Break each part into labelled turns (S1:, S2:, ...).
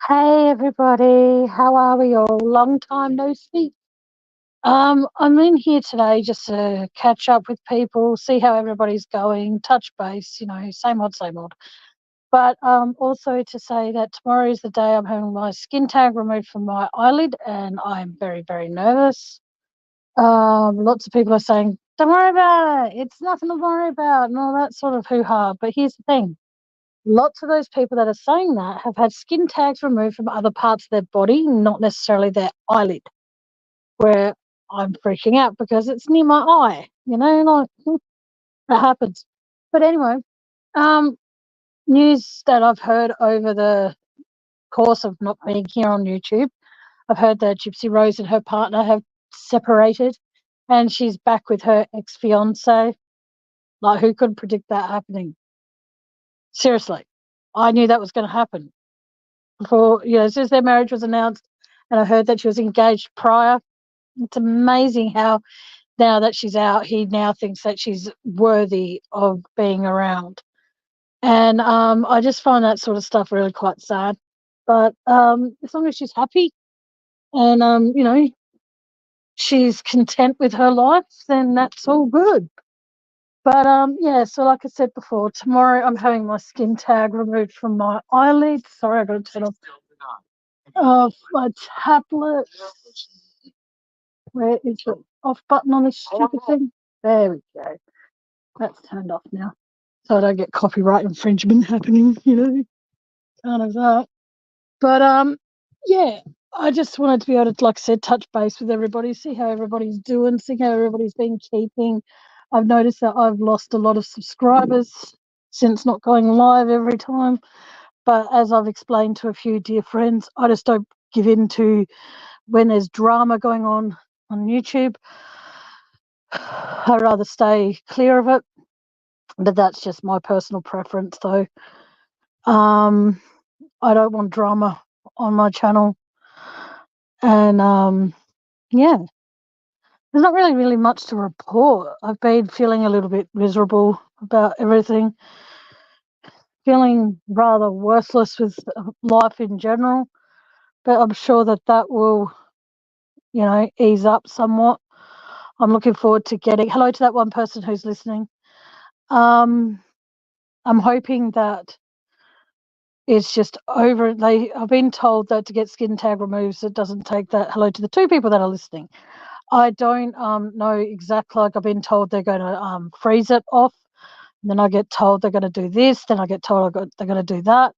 S1: Hey everybody, how are we all? Long time no speak. I'm in here today just to catch up with people, see how everybody's going, touch base, same old, same old. But also to say that tomorrow is the day I'm having my skin tag removed from my eyelid, and I'm very, very nervous. Lots of people are saying, "Don't worry about it. It's nothing to worry about," and all that sort of hoo-ha. But here's the thing. Lots of those people that are saying that have had skin tags removed from other parts of their body, not necessarily their eyelid, where I'm freaking out because it's near my eye, like that happens. But anyway, um, news that I've heard over the course of not being here on YouTube, I've heard that Gypsy Rose and her partner have separated and she's back with her ex-fiance. Like, who could predict that happening? Seriously, I knew that was going to happen. Before, as soon as their marriage was announced, and I heard that she was engaged prior. It's amazing how now that she's out, he now thinks that she's worthy of being around. And I just find that sort of stuff really quite sad. But as long as she's happy and she's content with her life, then that's all good. But yeah, so like I said before, tomorrow I'm having my skin tag removed from my eyelid. Sorry, I got to turn off my tablet. Where is the off button on this stupid thing? There we go. That's turned off now. So I don't get copyright infringement happening, kind of that. But yeah, I just wanted to be able to, like I said, touch base with everybody, see how everybody's doing, see how everybody's been keeping. I've noticed that I've lost a lot of subscribers since not going live every time. But as I've explained to a few dear friends, I just don't give in to when there's drama going on YouTube. I'd rather stay clear of it, but that's just my personal preference though. I don't want drama on my channel, and yeah, there's not really much to report. I've been feeling a little bit miserable about everything, feeling rather worthless with life in general, but I'm sure that will ease up somewhat. I'm looking forward to getting hello to that one person who's listening. I'm hoping that it's just over. I've been told that to get skin tag removed, it doesn't take that. Hello to the two people that are listening. I don't know exactly. Like, I've been told they're going to freeze it off. And then I get told they're going to do this. Then I get told they're going to do that.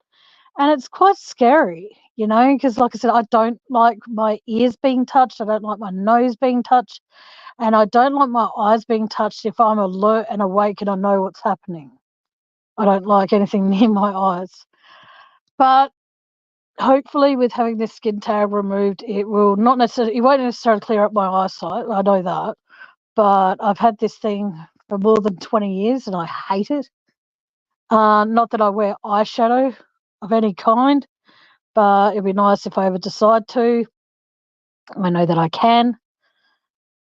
S1: And it's quite scary, because like I said, I don't like my ears being touched. I don't like my nose being touched. And I don't like my eyes being touched if I'm alert and awake and I know what's happening. I don't like anything near my eyes. But hopefully with having this skin tag removed, it won't necessarily clear up my eyesight. I know that. But I've had this thing for more than 20 years and I hate it. Not that I wear eyeshadow of any kind, but it'd be nice if I ever decide to. I know that I can.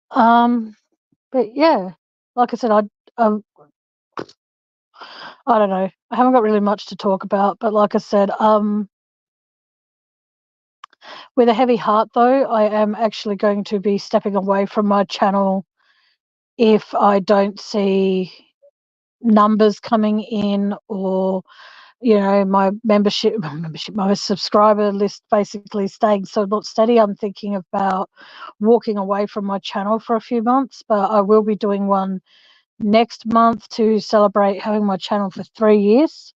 S1: But yeah, like I said, I don't know. I haven't got really much to talk about, but like I said, with a heavy heart though, I am actually going to be stepping away from my channel if I don't see numbers coming in, or my my subscriber list basically staying so not steady. I'm thinking about walking away from my channel for a few months, but I will be doing one next month to celebrate having my channel for 3 years,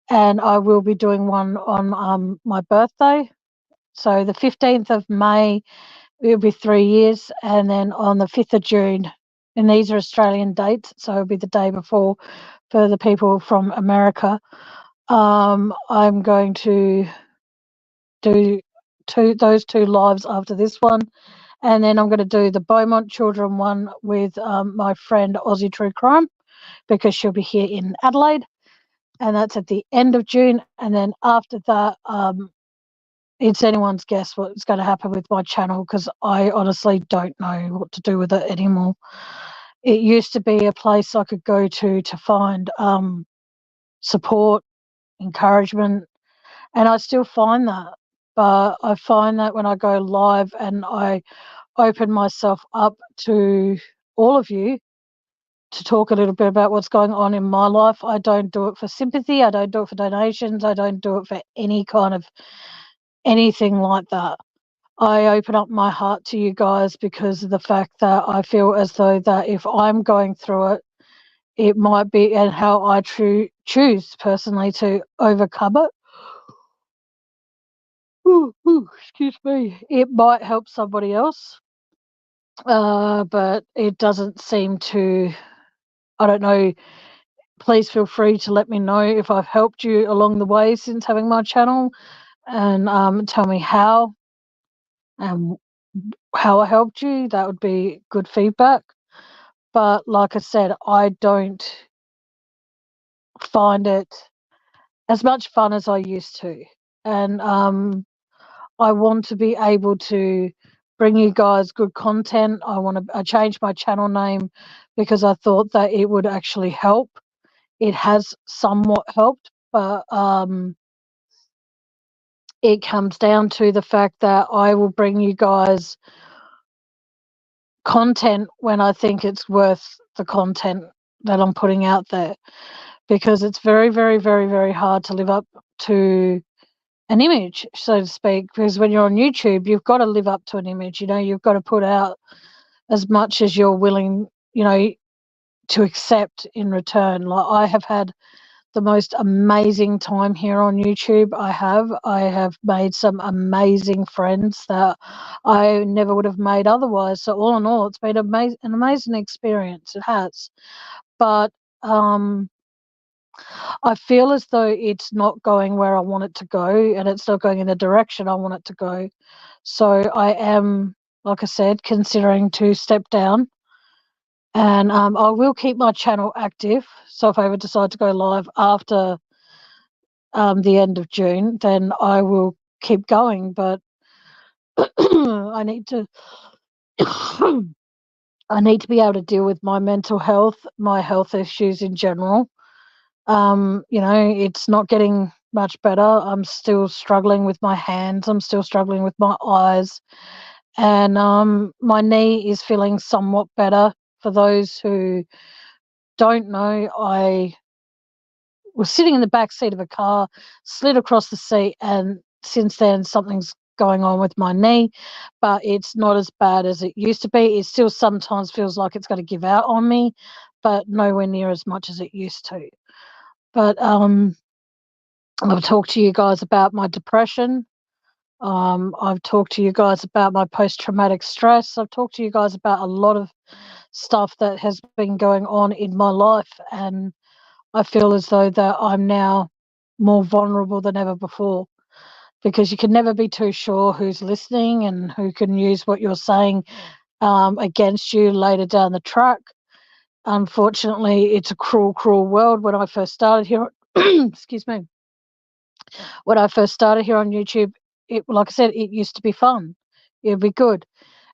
S1: and I will be doing one on my birthday. So the 15th of May it'll be 3 years, and then on the 5th of June, and these are Australian dates, so it'll be the day before for the people from America. I'm going to do those two lives after this one, and then I'm going to do the Beaumont Children one with my friend Aussie True Crime, because she'll be here in Adelaide, and that's at the end of June. And then after that, it's anyone's guess what's going to happen with my channel, because I honestly don't know what to do with it anymore. It used to be a place I could go to find support, encouragement, And I still find that. But I find that when I go live and I open myself up to all of you to talk a little bit about what's going on in my life, I don't do it for sympathy. I don't do it for donations. I don't do it for any kind of anything like that. I open up my heart to you guys because of the fact that I feel as though that if I'm going through it, it might be, and how I choose personally to overcome it. Excuse me. It might help somebody else, but it doesn't seem to. I don't know. Please feel free to let me know if I've helped you along the way since having my channel, and tell me how and how I helped you. That would be good feedback. But like I said, I don't find it as much fun as I used to, and I want to be able to bring you guys good content. I changed my channel name because I thought that it would actually help. It has somewhat helped, but it comes down to the fact that I will bring you guys content when I think it's worth the content that I'm putting out there, because it's very, very, very, very hard to live up to an image, so to speak, because when you're on YouTube, you've got to live up to an image. You've got to put out as much as you're willing, to accept in return. Like, I have had the most amazing time here on YouTube. I have made some amazing friends that I never would have made otherwise. So all in all, it's been an amazing experience. It has. But I feel as though it's not going where I want it to go, and it's not going in the direction I want it to go. So I am, like I said, considering to step down, and I will keep my channel active. So if I ever decide to go live after the end of June, then I will keep going. But I need to I need to be able to deal with my mental health, my health issues in general. It's not getting much better. I'm still struggling with my hands. I'm still struggling with my eyes. And my knee is feeling somewhat better. For those who don't know, I was sitting in the back seat of a car, slid across the seat, and since then something's going on with my knee, but it's not as bad as it used to be. It still sometimes feels like it's going to give out on me, but nowhere near as much as it used to. But I've talked to you guys about my depression. I've talked to you guys about my post-traumatic stress. I've talked to you guys about a lot of stuff that has been going on in my life, and I feel as though that I'm now more vulnerable than ever before, because you can never be too sure who's listening and who can use what you're saying against you later down the track. Unfortunately, it's a cruel, cruel world. When I first started here, excuse me, when I first started here on YouTube, like I said, it used to be fun. It'd be good,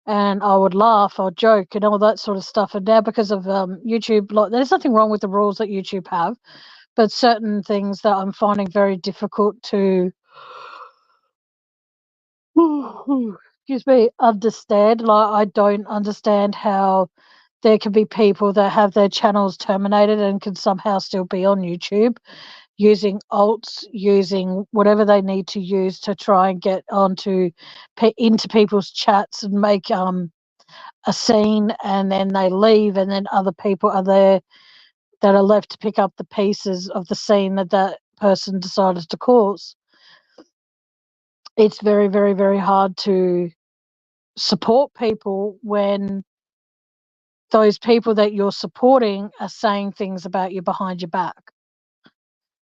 S1: and I would laugh, I'd joke, and all that sort of stuff. And now, because of YouTube, like, there's nothing wrong with the rules that YouTube have, but certain things that I'm finding very difficult to, excuse me, understand. Like, I don't understand how there can be people that have their channels terminated and can somehow still be on YouTube, using alts, using whatever they need to use to try and get into people's chats and make a scene, and then they leave, and then other people are there that are left to pick up the pieces of the scene that person decided to cause. It's very, very, very hard to support people when those people that you're supporting are saying things about you behind your back.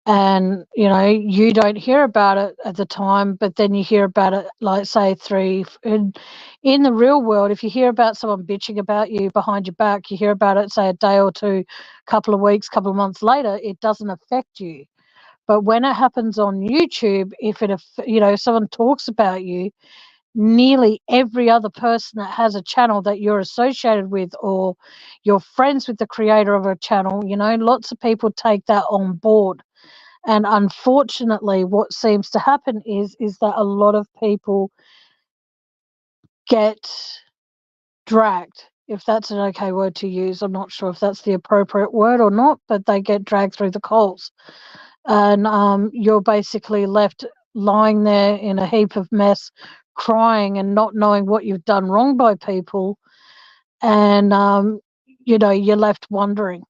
S1: And, you don't hear about it at the time, but then you hear about it, like, say, in the real world, if you hear about someone bitching about you behind your back, you hear about it, say, a day or two, couple of weeks, couple of months later, it doesn't affect you. But when it happens on YouTube, if someone talks about you, nearly every other person that has a channel that you're associated with, or you're friends with the creator of a channel, lots of people take that on board. And unfortunately, what seems to happen is that a lot of people get dragged, if that's an okay word to use. I'm not sure if that's the appropriate word or not, but they get dragged through the coals. And you're basically left lying there in a heap of mess, crying and not knowing what you've done wrong by people. And, you're left wondering.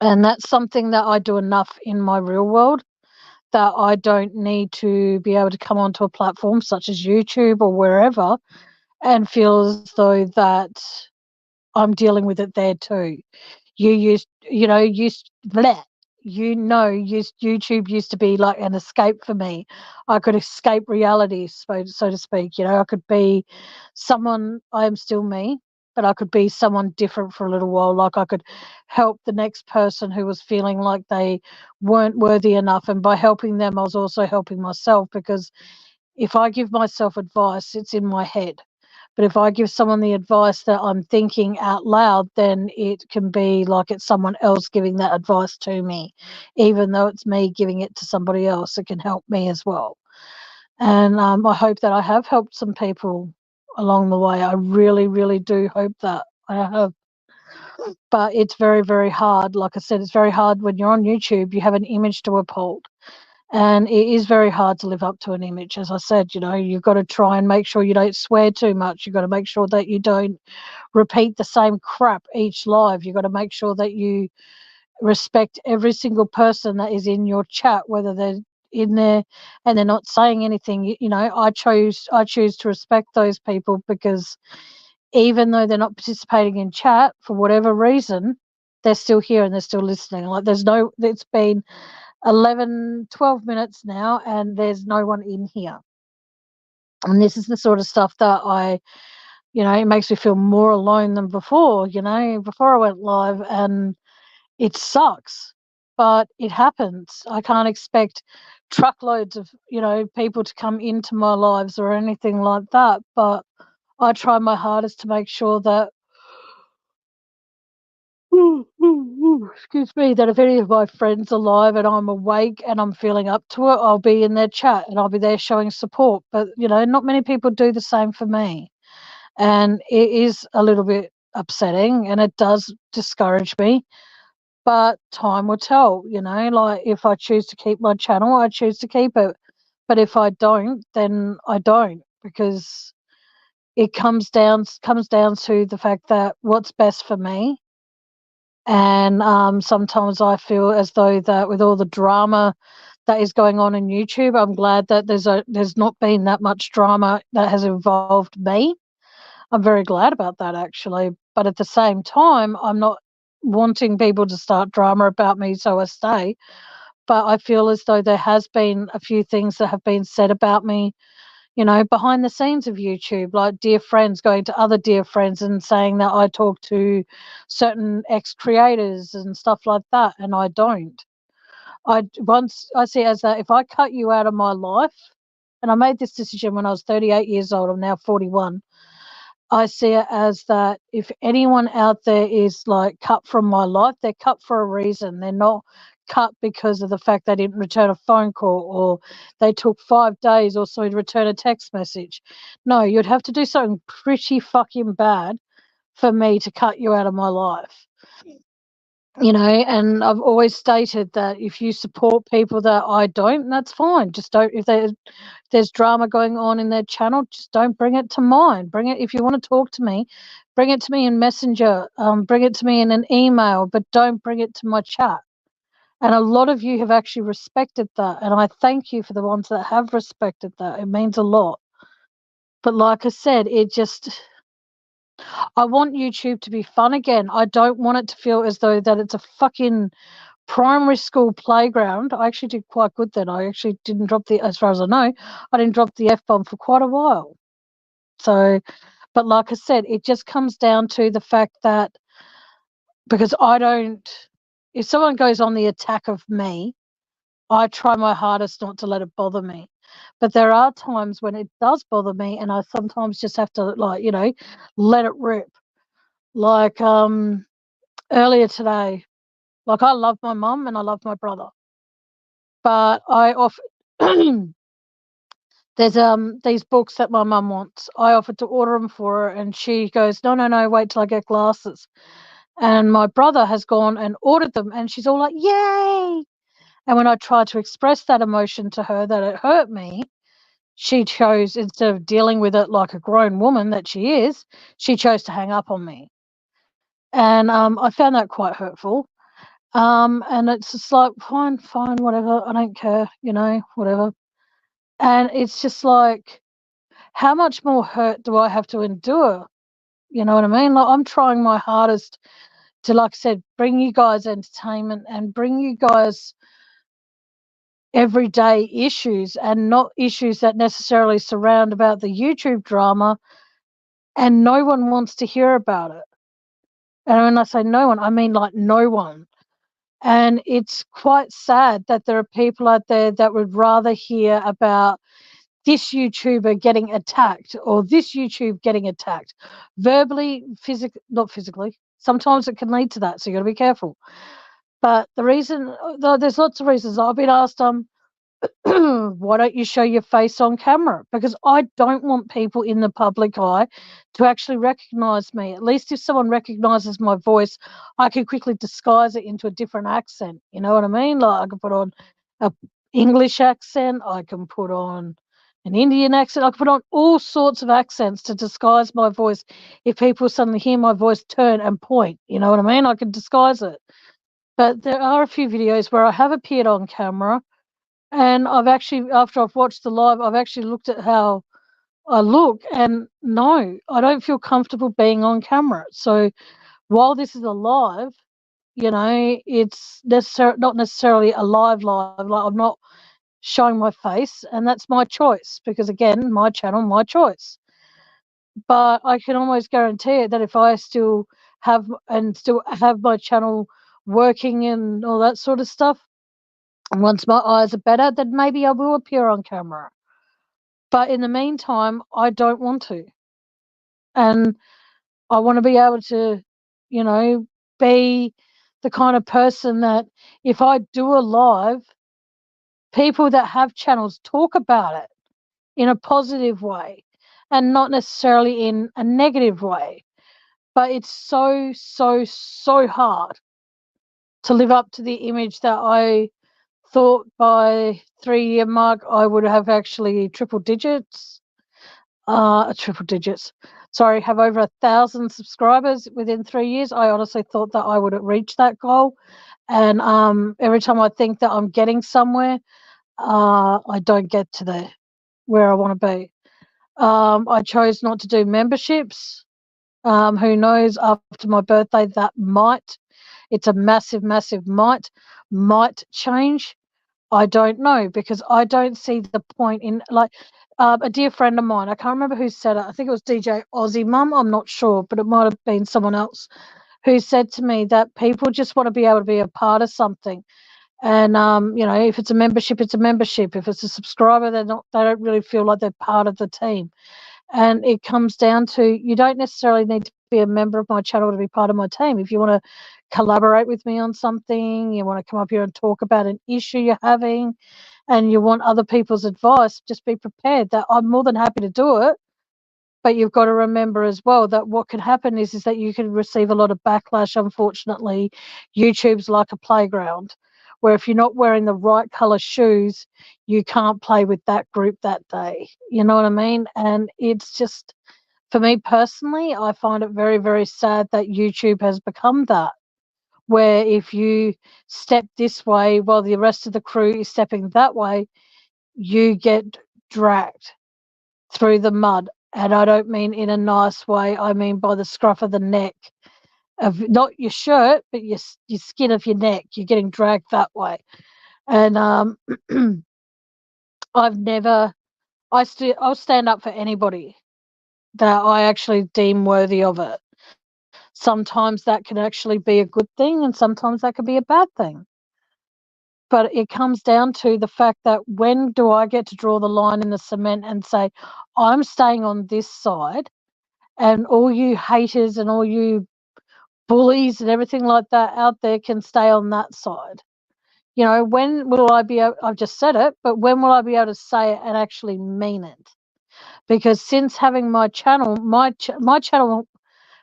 S1: And that's something that I do enough in my real world that I don't need to be able to come onto a platform such as YouTube or wherever and feel as though that I'm dealing with it there too. Bleh, YouTube used to be like an escape for me. I could escape reality, so to speak. I could be someone. I am still me, but I could be someone different for a little while. Like I could help the next person who was feeling like they weren't worthy enough, and by helping them, I was also helping myself, because if I give myself advice, it's in my head. But if I give someone the advice that I'm thinking out loud, then it can be like it's someone else giving that advice to me. Even though it's me giving it to somebody else, it can help me as well. And I hope that I have helped some people along the way. I really, really do hope that I have. But it's very, very hard. Like I said, it's very hard when you're on YouTube, you have an image to uphold. And it is very hard to live up to an image. As I said, you've got to try and make sure you don't swear too much. You've got to make sure that you don't repeat the same crap each live. You've got to make sure that you respect every single person that is in your chat, whether they're in there and they're not saying anything. I choose to respect those people, because even though they're not participating in chat for whatever reason, they're still here and they're still listening. Like it's been 11, 12 minutes now, and there's no one in here. And this is the sort of stuff that it makes me feel more alone than before. Before I went live, and it sucks, but it happens. I can't expect truckloads of, people to come into my lives or anything like that, but I try my hardest to make sure that excuse me, that if any of my friends are live and I'm awake and I'm feeling up to it, I'll be in their chat and I'll be there showing support. But, not many people do the same for me. And it is a little bit upsetting and it does discourage me. But time will tell, like if I choose to keep my channel, I choose to keep it. But if I don't, then I don't, because it comes down to the fact that what's best for me. And sometimes I feel as though that with all the drama that is going on in YouTube, I'm glad that there's not been that much drama that has involved me. I'm very glad about that, actually. But at the same time, I'm not wanting people to start drama about me, so I stay. But I feel as though there has been a few things that have been said about me, behind the scenes of YouTube, like dear friends going to other dear friends and saying that I talk to certain ex-creators and stuff like that, and I don't. I see it as that if I cut you out of my life, and I made this decision when I was 38 years old, I'm now 41. I see it as that if anyone out there is like cut from my life, they're cut for a reason. They're not cut because of the fact they didn't return a phone call or they took 5 days or so to return a text message. No, you'd have to do something pretty fucking bad for me to cut you out of my life. And I've always stated that if you support people that I don't, that's fine. Just don't, if there's drama going on in their channel, just don't bring it to mine. Bring it, if you want to talk to me, bring it to me in Messenger, bring it to me in an email, but don't bring it to my chat. And a lot of you have actually respected that. And I thank you for the ones that have respected that. It means a lot. But like I said, I want YouTube to be fun again. I don't want it to feel as though that it's a fucking primary school playground. I actually did quite good then. I actually didn't drop as far as I know, I didn't drop the F-bomb for quite a while. So, but like I said, it just comes down to the fact that because if someone goes on the attack of me, I try my hardest not to let it bother me. But there are times when it does bother me and I sometimes just have to let it rip. Like earlier today, like I love my mum and I love my brother. But I often there's these books that my mum wants. I offered to order them for her, and she goes, "No, no, no, wait till I get glasses." And my brother has gone and ordered them, and she's all like, "Yay!" And when I tried to express that emotion to her that it hurt me, she chose, instead of dealing with it like a grown woman that she is, she chose to hang up on me. And I found that quite hurtful. And it's just like, fine, fine, whatever. I don't care, whatever. And it's just like, how much more hurt do I have to endure? You know what I mean? Like, I'm trying my hardest to, like I said, bring you guys entertainment and bring you guys everyday issues, and not issues that necessarily surround about the YouTube drama, and no one wants to hear about it. And when I say no one, I mean like no one. And it's quite sad that there are people out there that would rather hear about this YouTuber getting attacked or this YouTube getting attacked verbally, not physically. Sometimes it can lead to that, so you got to be careful. But the reason, though, there's lots of reasons. I've been asked, why don't you show your face on camera? Because I don't want people in the public eye to actually recognize me. At least if someone recognizes my voice, I can quickly disguise it into a different accent. You know what I mean? Like, I can put on a English accent, I can put on an Indian accent, I can put on all sorts of accents to disguise my voice. If people suddenly hear my voice, turn and point, you know what I mean? I can disguise it. But there are a few videos where I have appeared on camera, and I've actually, after I've watched the live, I've actually looked at how I look, and no, I don't feel comfortable being on camera. So while this is a live, it's not necessarily a live. Like, I'm not showing my face, and that's my choice, because again, my channel, my choice. But I can almost guarantee it that if I still have my channel working and all that sort of stuff, and once my eyes are better, then maybe I will appear on camera. But in the meantime, I don't want to. And I want to be able to, be the kind of person that if I do a live, people that have channels talk about it in a positive way and not necessarily in a negative way. But it's so, so, so hard to live up to the image that I thought by 3-year mark I would have actually triple digits. Sorry, have over 1,000 subscribers within 3 years. I honestly thought that I would reach that goal. And every time I think that I'm getting somewhere, I don't get to there where I want to be. I chose not to do memberships. Who knows, after my birthday, that it's a massive, massive might change. I don't know, because I don't see the point in, like, a dear friend of mine, I can't remember who said it. I think it was DJ Aussie Mum. I'm not sure, but it might have been someone else who said to me that people just want to be able to be a part of something. And, if it's a membership, it's a membership. If it's a subscriber, they don't really feel like they're part of the team. And it comes down to, you don't necessarily need to be a member of my channel to be part of my team. If you want to collaborate with me on something, you want to come up here and talk about an issue you're having, and you want other people's advice, just be prepared that I'm more than happy to do it. But you've got to remember as well that what can happen is that you can receive a lot of backlash. Unfortunately, YouTube's like a playground where if you're not wearing the right color shoes, you can't play with that group that day. You know what I mean? And it's just, for me personally, I find it very, very sad that YouTube has become that, where if you step this way while the rest of the crew is stepping that way, you get dragged through the mud. And I don't mean in a nice way. I mean by the scruff of the neck, of not your shirt, but your skin of your neck. You're getting dragged that way. And I'll stand up for anybody that I actually deem worthy of it. Sometimes that can actually be a good thing, and sometimes that can be a bad thing. But it comes down to the fact that, when do I get to draw the line in the cement and say, I'm staying on this side, and all you haters and all you bullies and everything like that out there can stay on that side? You know, when will I be able, I've just said it, but when will I be able to say it and actually mean it? Because since having my channel, my channel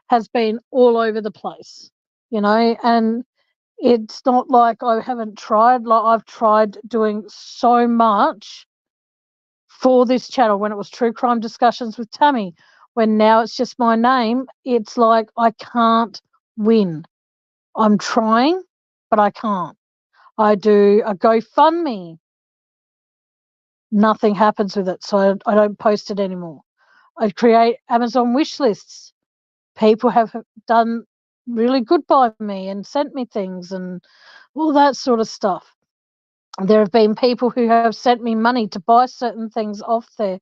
S1: has been all over the place, you know, and it's not like I haven't tried. Like, I've tried doing so much for this channel when it was True Crime Discussions with Tammy. When now it's just my name, it's like I can't win. I'm trying, but I can't. I do a GoFundMe. Nothing happens with it, so I don't post it anymore. I create Amazon wish lists. People have done really good by me and sent me things and all that sort of stuff. There have been people who have sent me money to buy certain things off there.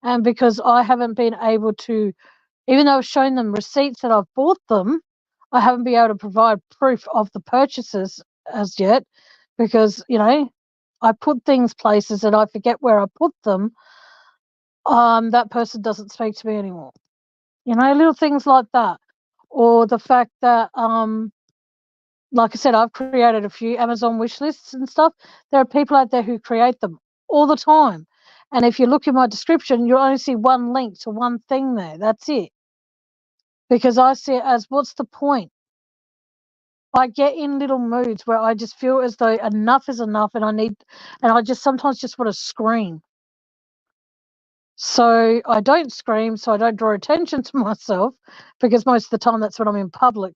S1: And because I haven't been able to, even though I've shown them receipts that I've bought them, I haven't been able to provide proof of the purchases as yet, because, you know, I put things places and I forget where I put them. That person doesn't speak to me anymore. You know, little things like that. Or the fact that, like I said, I've created a few Amazon wish lists and stuff. There are people out there who create them all the time. And if you look in my description, you'll only see one link to one thing there. That's it. Because I see it as, what's the point? I get in little moods where I just feel as though enough is enough, and I just sometimes just want to scream. So I don't scream, so I don't draw attention to myself, because most of the time that's when I'm in public.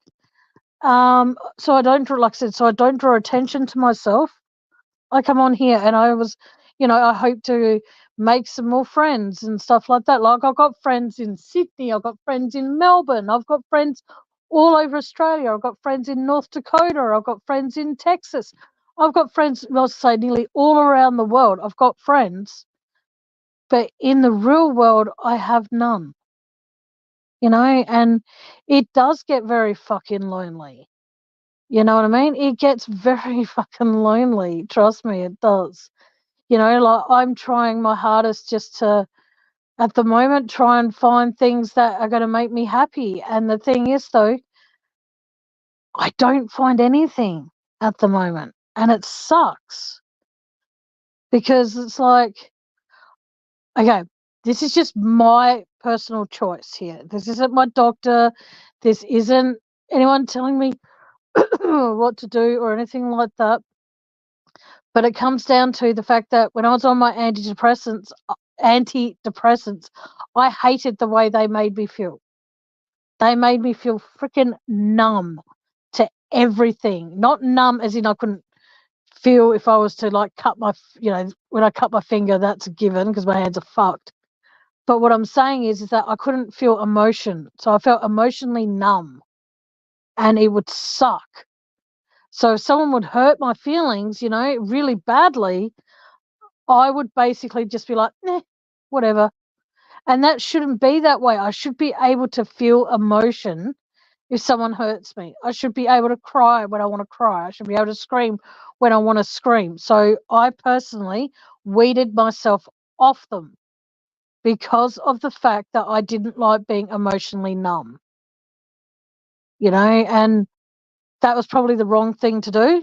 S1: So I don't draw, like I said, so I don't draw attention to myself. I come on here and I was, you know, I hope to make some more friends and stuff like that. Like, I've got friends in Sydney, I've got friends in Melbourne, I've got friends all over Australia, I've got friends in North Dakota, I've got friends in Texas, I've got friends, I'll say nearly all around the world. I've got friends, but in the real world, I have none, you know, and it does get very fucking lonely. You know what I mean? It gets very fucking lonely. Trust me, it does. You know, like, I'm trying my hardest just to, at the moment, try and find things that are going to make me happy. And the thing is, though, I don't find anything at the moment. And it sucks, because it's like, okay, this is just my personal choice here. This isn't my doctor. This isn't anyone telling me what to do or anything like that. But it comes down to the fact that when I was on my antidepressants, I hated the way they made me feel. They made me feel freaking numb to everything. Not numb as in I couldn't feel if I was to, like, cut my, you know, when I cut my finger, that's a given because my hands are fucked. But what I'm saying is that I couldn't feel emotion. So I felt emotionally numb, and it would suck. So if someone would hurt my feelings, you know, really badly, I would basically just be like, "Nah, whatever." And that shouldn't be that way. I should be able to feel emotion if someone hurts me. I should be able to cry when I want to cry. I should be able to scream when I want to scream. So I personally weeded myself off them because of the fact that I didn't like being emotionally numb, you know, and that was probably the wrong thing to do.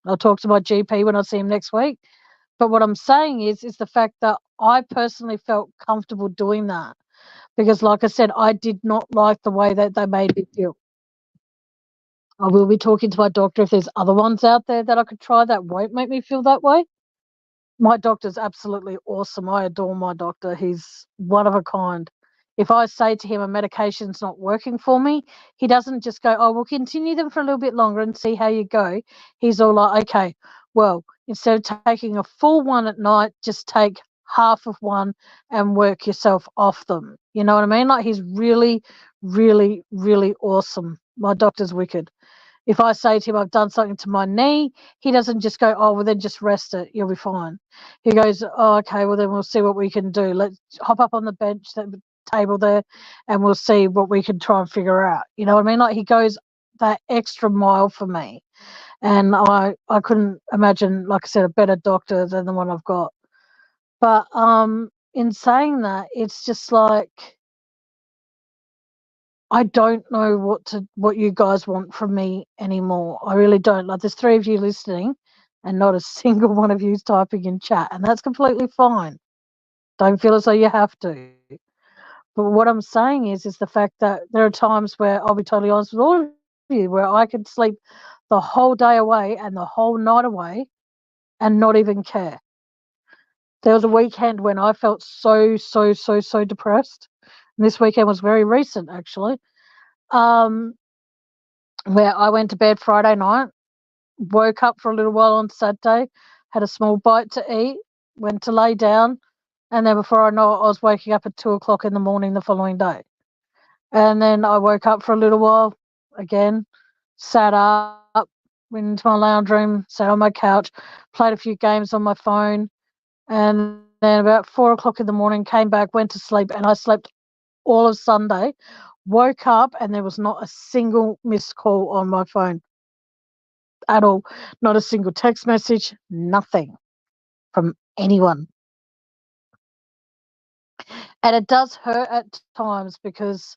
S1: I'll talk to my GP when I see him next week. But what I'm saying is the fact that I personally felt comfortable doing that, because, like I said, I did not like the way that they made me feel. I will be talking to my doctor if there's other ones out there that I could try that won't make me feel that way. My doctor's absolutely awesome. I adore my doctor. He's one of a kind. If I say to him a medication's not working for me, he doesn't just go, "Oh, we'll continue them for a little bit longer and see how you go." He's all like, "Okay, well, instead of taking a full one at night, just take half of one and work yourself off them." You know what I mean? Like, he's really, really, really awesome. My doctor's wicked. If I say to him I've done something to my knee, he doesn't just go, "Oh, well, then just rest it. You'll be fine." He goes, "Oh, okay, well, then we'll see what we can do. Let's hop up on the bench, the table there, and we'll see what we can try and figure out." You know what I mean? Like, he goes that extra mile for me. And I couldn't imagine, like I said, a better doctor than the one I've got. But in saying that, it's just like, I don't know what you guys want from me anymore. I really don't. Like, there's 3 of you listening, and not a single one of you's typing in chat, and that's completely fine. Don't feel as though you have to. But what I'm saying is the fact that there are times where I'll be totally honest with all of you, where I could sleep the whole day away and the whole night away and not even care. There was a weekend when I felt so depressed. And this weekend was very recent, actually, where I went to bed Friday night, woke up for a little while on Saturday, had a small bite to eat, went to lay down, and then before I know it, I was waking up at 2:00 in the morning the following day. And then I woke up for a little while again, sat up, went into my lounge room, sat on my couch, played a few games on my phone, and then about 4:00 in the morning came back, went to sleep, and I slept all of Sunday, woke up, and there was not a single missed call on my phone at all. Not a single text message, nothing from anyone. And it does hurt at times because,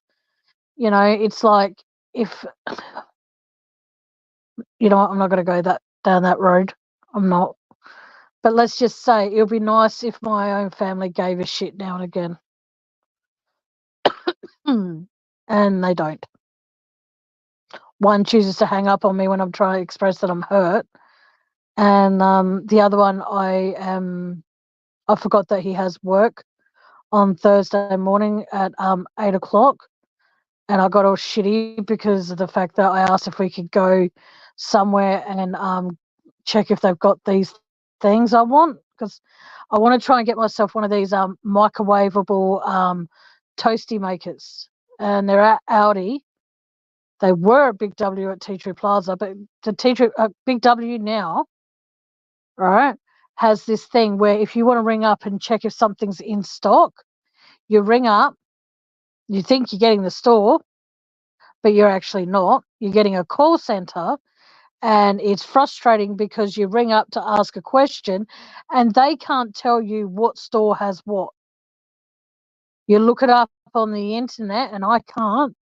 S1: it's like if you know what, I'm not going to go down that road. I'm not. But let's just say it would be nice if my own family gave a shit now and again. And they don't. One chooses to hang up on me when I'm trying to express that I'm hurt. And the other one, I forgot that he has work on Thursday morning at 8:00. And I got all shitty because of the fact that I asked if we could go somewhere and check if they've got these things I want, because I want to try and get myself one of these microwavable toasty makers. And they're at Audi. They were at Big W at Tea Tree Plaza, but the Big W now, right, has this thing where if you want to ring up and check if something's in stock, you ring up, you think you're getting the store, but you're actually not. You're getting a call center, and it's frustrating because you ring up to ask a question and they can't tell you what store has what. You look it up on the internet and I can't.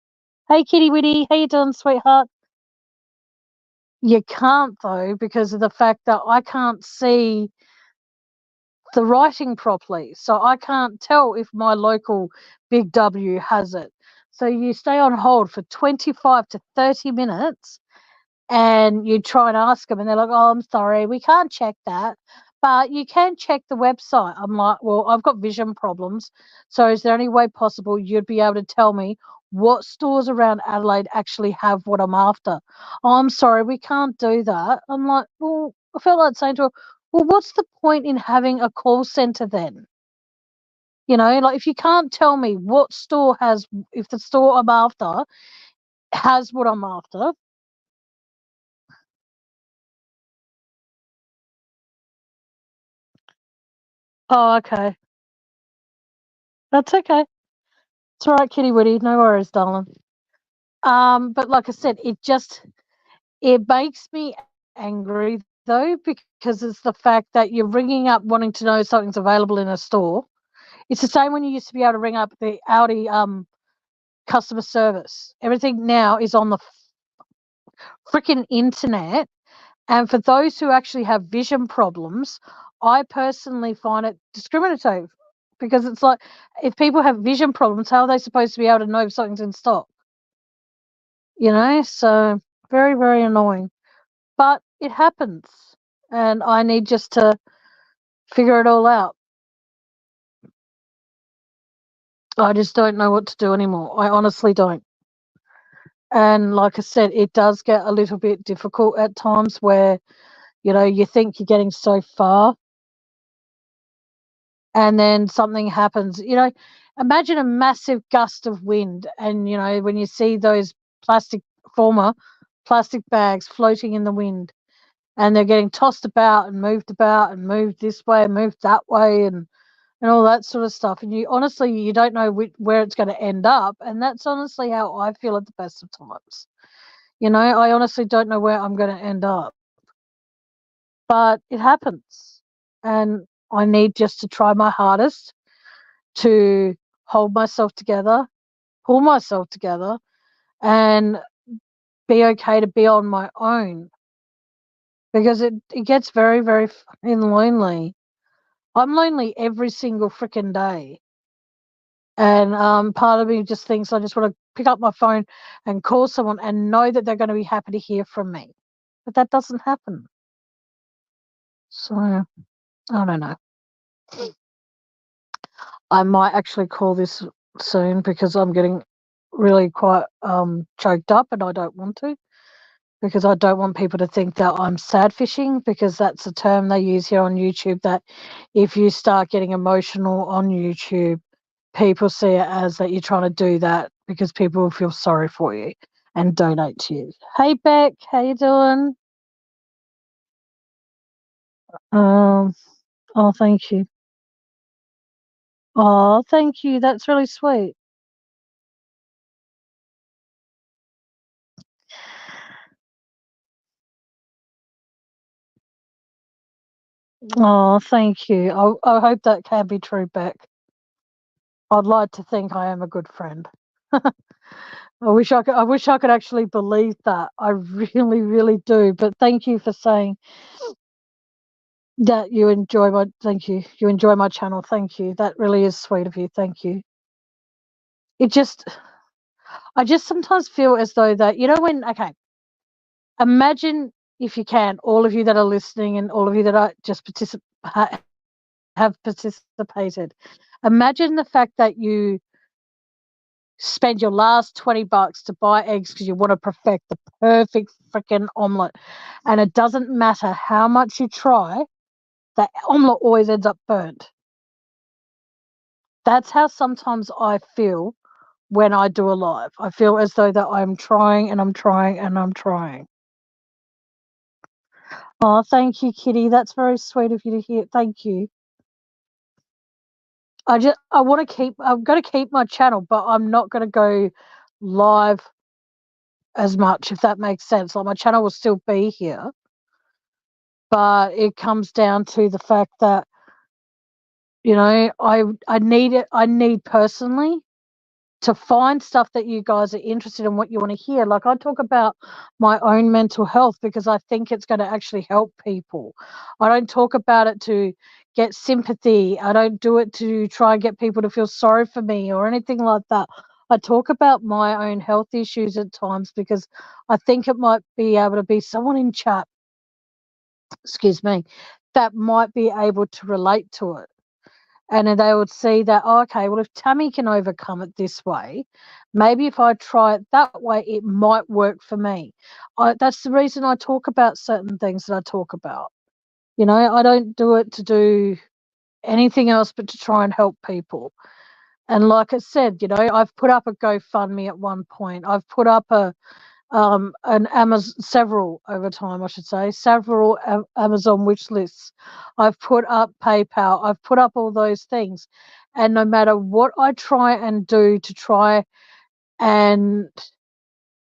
S1: Hey, Kitty Witty, how you doing, sweetheart? You can't, though, because of the fact that I can't see the writing properly. So I can't tell if my local Big W has it. So you stay on hold for 25 to 30 minutes and you try and ask them and they're like, oh, I'm sorry, we can't check that. But you can check the website. I'm like, well, I've got vision problems. So is there any way possible you'd be able to tell me what stores around Adelaide actually have what I'm after? Oh, I'm sorry, we can't do that. I'm like, well, I felt like saying to her, well, what's the point in having a call centre then? Like if you can't tell me what store has, if the store I'm after has what I'm after. Oh, okay. That's okay. It's all right, Kitty Witty. No worries, darling. But like I said, it makes me angry though, because it's the fact that you're ringing up wanting to know if something's available in a store. It's the same when you used to be able to ring up the Audi customer service. Everything now is on the freaking internet. And for those who actually have vision problems, I personally find it discriminative, because it's like, if people have vision problems, how are they supposed to be able to know if something's in stock? So very, very annoying. But it happens, and I need just to figure it all out. I just don't know what to do anymore. I honestly don't. And like I said, it does get a little bit difficult at times where, you think you're getting so far and then something happens. Imagine a massive gust of wind and, when you see those former plastic bags floating in the wind and they're getting tossed about and moved this way and moved that way and all that sort of stuff. And you don't know where it's going to end up. And that's honestly how I feel at the best of times. I honestly don't know where I'm going to end up. But it happens. And I need just to try my hardest to hold myself together, pull myself together, and be okay to be on my own. because it gets very, very fucking lonely. I'm lonely every single freaking day. And part of me just thinks I just want to pick up my phone and call someone and know that they're going to be happy to hear from me. But that doesn't happen. So, I don't know. I might actually call this soon because I'm getting really quite choked up and I don't want to, because I don't want people to think that I'm sad fishing, because that's a term they use here on YouTube, that if you start getting emotional on YouTube, people see it as that you're trying to do that because people will feel sorry for you and donate to you. Hey Beck, how you doing? Oh, thank you. Oh, thank you. That's really sweet. Oh, thank you. I hope that can be true, Beck. I'd like to think I am a good friend. I wish I could actually believe that. I really, really do. But thank you for saying that you enjoy my You enjoy my channel. Thank you. That really is sweet of you. Thank you. I just sometimes feel as though that, okay, imagine, if you can, all of you that are listening and all of you that are just have participated. Imagine the fact that you spend your last $20 to buy eggs because you want to perfect the perfect freaking omelette, and it doesn't matter how much you try, that omelette always ends up burnt. That's how sometimes I feel when I do a live. I feel as though that I'm trying and I'm trying and I'm trying. Oh, thank you, Kitty. That's very sweet of you to hear. Thank you. I'm going to keep my channel, but I'm not going to go live as much, if that makes sense. Like, my channel will still be here, but it comes down to the fact that, I need personally to find stuff that you guys are interested in, what you want to hear. Like, I talk about my own mental health because I think it's going to actually help people. I don't talk about it to get sympathy. I don't do it to try and get people to feel sorry for me or anything like that. I talk about my own health issues at times because I think it might be able to be someone in chat, excuse me, that might be able to relate to it. And then they would see that, oh, okay, well, if Tammy can overcome it this way, maybe if I try it that way, it might work for me. That's the reason I talk about certain things that I talk about. I don't do it to do anything else but to try and help people. And like I said, I've put up a GoFundMe at one point. I've put up an Amazon, several over time, I should say, several Amazon wish lists. I've put up PayPal. I've put up all those things, and no matter what I try and do to try and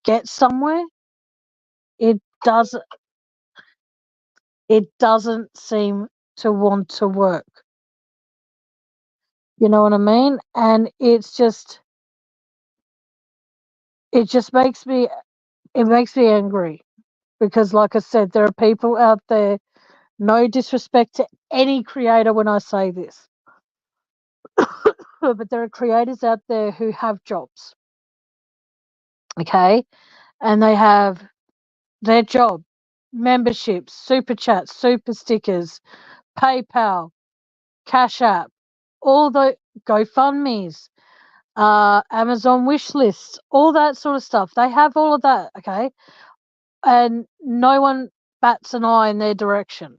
S1: get somewhere, it doesn't. It doesn't seem to want to work. You know what I mean? And it just makes me. It makes me angry because, like I said, there are people out there. No disrespect to any creator when I say this, but there are creators out there who have jobs, okay? And they have their job, memberships, super chats, super stickers, PayPal, Cash App, all the GoFundMes, Amazon wish lists, all that sort of stuff. They have all of that, okay? And no one bats an eye in their direction.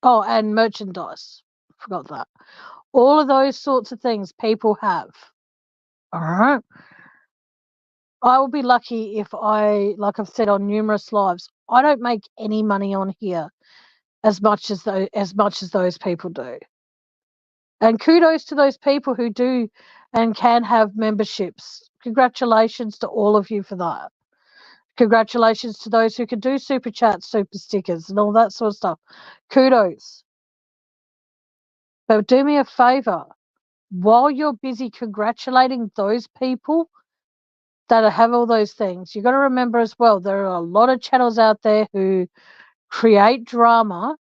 S1: Oh, and merchandise. Forgot that. All of those sorts of things people have. All right. I will be lucky if like I've said on numerous lives, I don't make any money on here as much as those people do. And kudos to those people who do and can have memberships. Congratulations to all of you for that. Congratulations to those who can do super chats, super stickers, and all that sort of stuff. Kudos. But do me a favor. While you're busy congratulating those people that have all those things, you got to remember as well, there are a lot of channels out there who create drama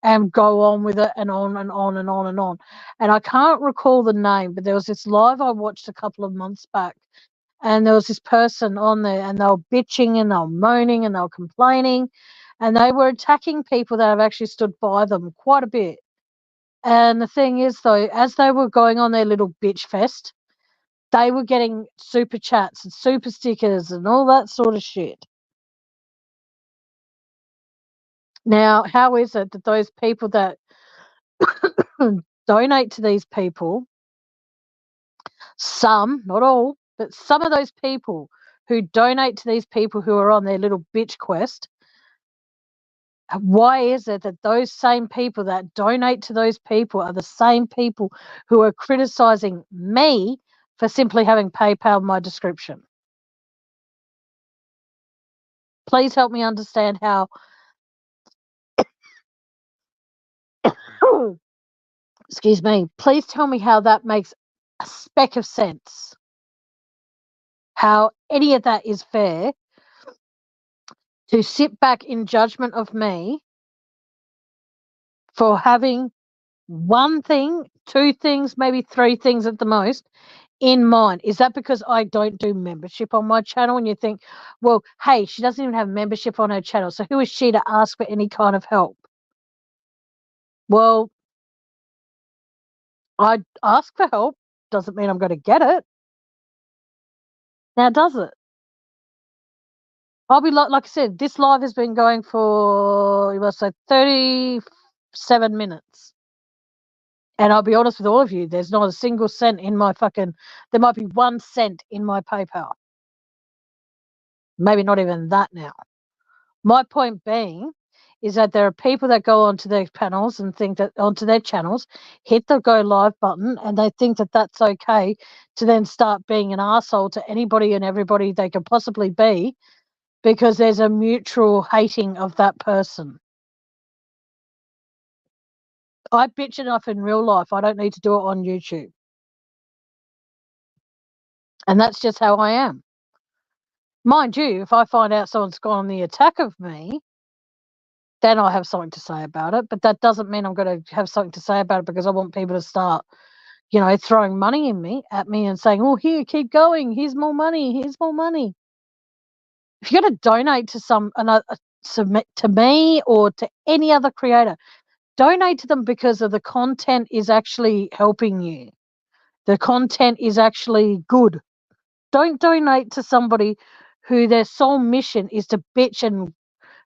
S1: and go on with it and on and on and on and on. And I can't recall the name, but there was this live I watched a couple of months back, and there was this person on there, and they were bitching and they were moaning and they were complaining, and they were attacking people that have actually stood by them quite a bit. And the thing is, though, as they were going on their little bitch fest, they were getting super chats and super stickers and all that sort of shit. Now, how is it that those people that donate to these people, some, not all, but some of those people who donate to these people who are on their little bitch quest, why is it that those same people that donate to those people are the same people who are criticizing me for simply having PayPal in my description? Please help me understand how excuse me, please tell me how that makes a speck of sense. How any of that is fair to sit back in judgment of me for having one thing, two things, maybe three things at the most in mind. Is that because I don't do membership on my channel? And you think, well, hey, she doesn't even have membership on her channel, so who is she to ask for any kind of help? Well, I ask for help doesn't mean I'm going to get it. Now, does it? I'll be like I said, this live has been going for, you must say, 37 minutes. And I'll be honest with all of you, there's not a single cent in my there might be 1 cent in my PayPal. Maybe not even that now. My point being is that there are people that go onto their panels and think that onto their channels, hit the go live button, and they think that that's okay to then start being an arsehole to anybody and everybody they can possibly be because there's a mutual hating of that person. I bitch enough in real life. I don't need to do it on YouTube. And that's just how I am. Mind you, if I find out someone's gone on the attack of me, then I have something to say about it. But that doesn't mean I'm going to have something to say about it because I want people to start, throwing money at me and saying, oh, here, keep going. Here's more money. Here's more money. If you're going to donate to me or to any other creator, donate to them because of the content is actually helping you. The content is actually good. Don't donate to somebody who their sole mission is to bitch and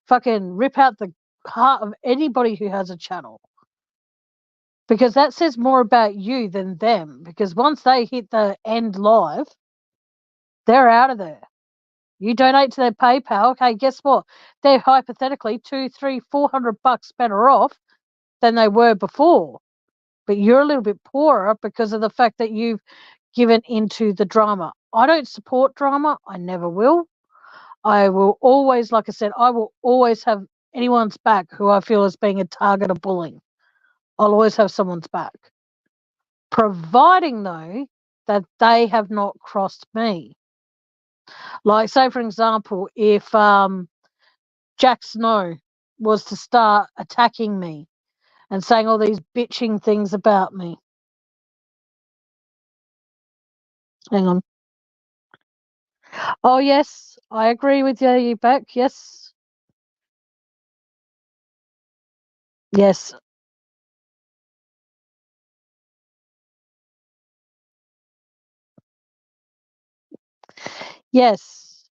S1: fucking rip out the heart of anybody who has a channel. Because that says more about you than them. Because once they hit the end live, they're out of there. You donate to their PayPal, okay, guess what? They're hypothetically $200, $300, $400 better off than they were before. But you're a little bit poorer because of the fact that you've given into the drama. I don't support drama. I never will. I will always, like I said, I will always have anyone's back who I feel is being a target of bullying. I'll always have someone's back. Providing, though, that they have not crossed me. Like, say, for example, if Jack Snow was to start attacking me and saying all these bitching things about me. Hang on. Oh, yes, I agree with you, Beck. Yes. Yes. Yes.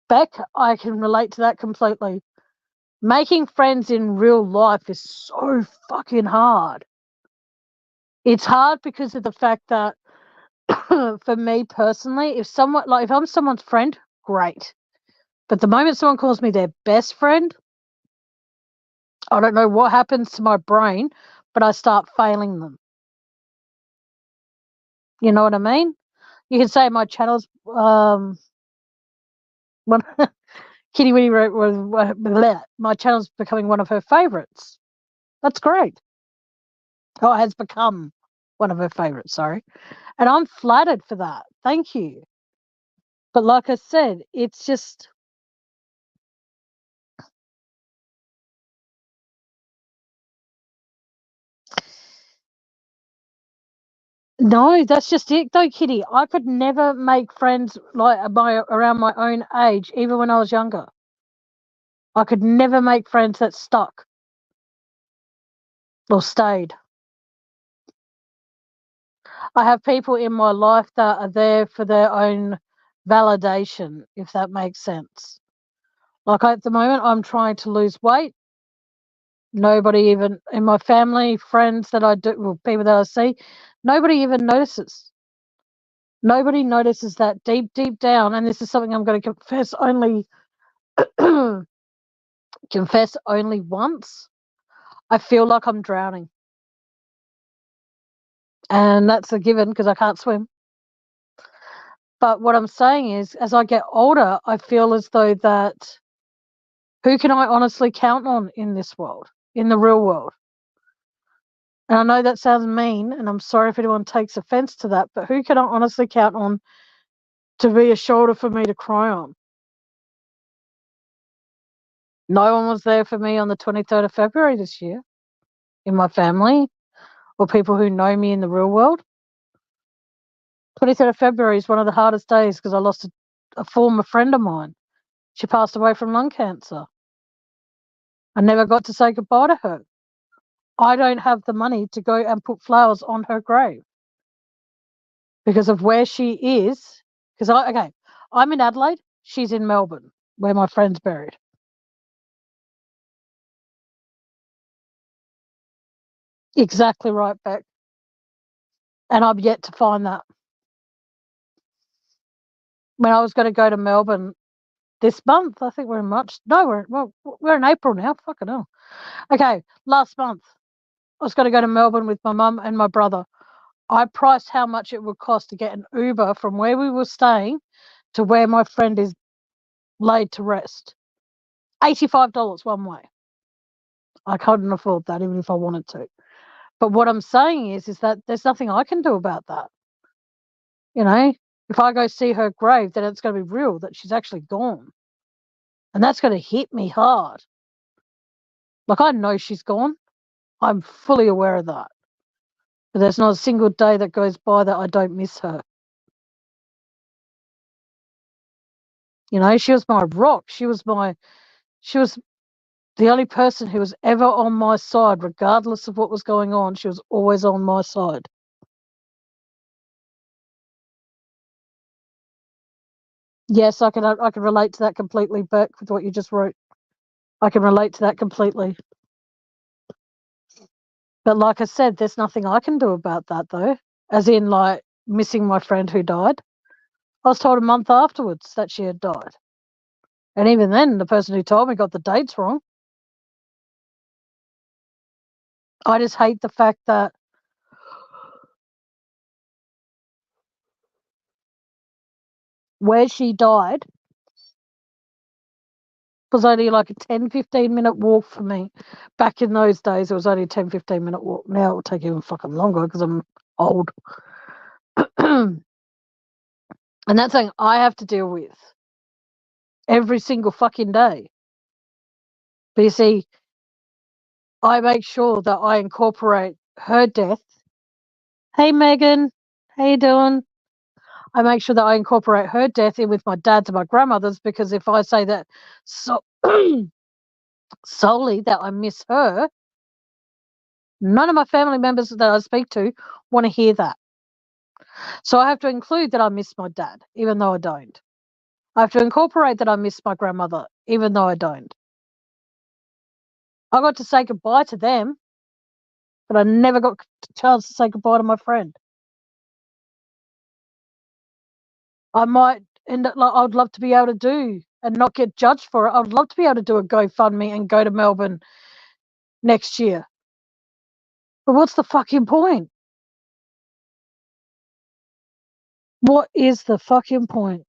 S1: Beck, I can relate to that completely. Making friends in real life is so fucking hard. It's hard because of the fact that for me personally, if I'm someone's friend, great. But the moment someone calls me their best friend, I don't know what happens to my brain, but I start failing them. You know what I mean? You can say my channel's when Kitty Witty wrote my channel's becoming one of her favorites. That's great. Oh, it has become one of her favorites, sorry. And I'm flattered for that. Thank you. But like I said, it's just No, that's just it though, Kitty. I could never make friends like around my own age, even when I was younger. I could never make friends that stuck or stayed. I have people in my life that are there for their own validation, if that makes sense. Like at the moment, I'm trying to lose weight. Nobody even in my family, friends that I do, well, people that I see, nobody even notices. Nobody notices that deep, deep down. And this is something I'm going to confess only once. I feel like I'm drowning. And that's a given because I can't swim. But what I'm saying is, as I get older, I feel as though that who can I honestly count on in this world, in the real world? And I know that sounds mean, and I'm sorry if anyone takes offense to that, but who can I honestly count on to be a shoulder for me to cry on? No one was there for me on the 23rd of February this year in my family or people who know me in the real world. 23rd of February is one of the hardest days because I lost a former friend of mine. She passed away from lung cancer. I never got to say goodbye to her. I don't have the money to go and put flowers on her grave because of where she is. I'm in Adelaide. She's in Melbourne, where my friend's buried. Exactly right, Beck. And I've yet to find that. When I was going to go to Melbourne this month, I think we're in March. No, we're in April now. Fucking hell. Okay, last month I was going to go to Melbourne with my mum and my brother. I priced how much it would cost to get an Uber from where we were staying to where my friend is laid to rest. $85 one way. I couldn't afford that even if I wanted to. But what I'm saying is that there's nothing I can do about that. You know, if I go see her grave, then it's going to be real that she's actually gone. And that's going to hit me hard. Like, I know she's gone. I'm fully aware of that. But there's not a single day that goes by that I don't miss her. You know, she was my rock. She was the only person who was ever on my side, regardless of what was going on. She was always on my side. Yes, I can relate to that completely, Beck, with what you just wrote. I can relate to that completely. But like I said, there's nothing I can do about that, though. As in, like, missing my friend who died. I was told a month afterwards that she had died. And even then, the person who told me got the dates wrong. I just hate the fact that where she died was only like a 10-15 minute walk for me. Back in those days, it was only a 10-15 minute walk. Now it will take even fucking longer because I'm old. And that's something I have to deal with every single fucking day. But you see, I make sure that I incorporate her death. Hey, Megan, how you doing? I make sure that I incorporate her death in with my dad's and my grandmother's, because if I say that solely that I miss her, none of my family members that I speak to want to hear that. So I have to include that I miss my dad, even though I don't. I have to incorporate that I miss my grandmother, even though I don't. I got to say goodbye to them, but I never got a chance to say goodbye to my friend. I might end up, like, I would love to be able to do and not get judged for it. I would love to be able to do a GoFundMe and go to Melbourne next year. But what's the fucking point? What is the fucking point?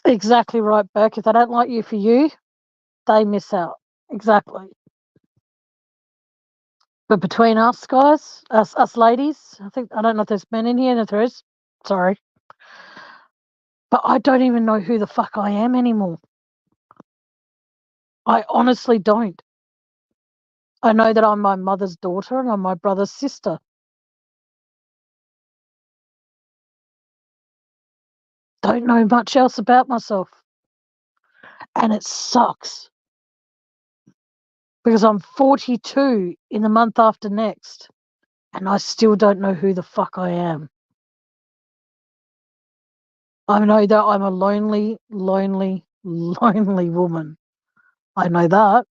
S1: Exactly right, Beck. If they don't like you for you, they miss out. Exactly. But between us guys, us ladies, I don't know if there's men in here, and if there is, Sorry. But I don't even know who the fuck I am anymore. I honestly don't. I know that I'm my mother's daughter and I'm my brother's sister. Don't know much else about myself. And it sucks. Because I'm 42 in the month after next. And I still don't know who the fuck I am. I know that I'm a lonely, lonely, lonely woman. I know that.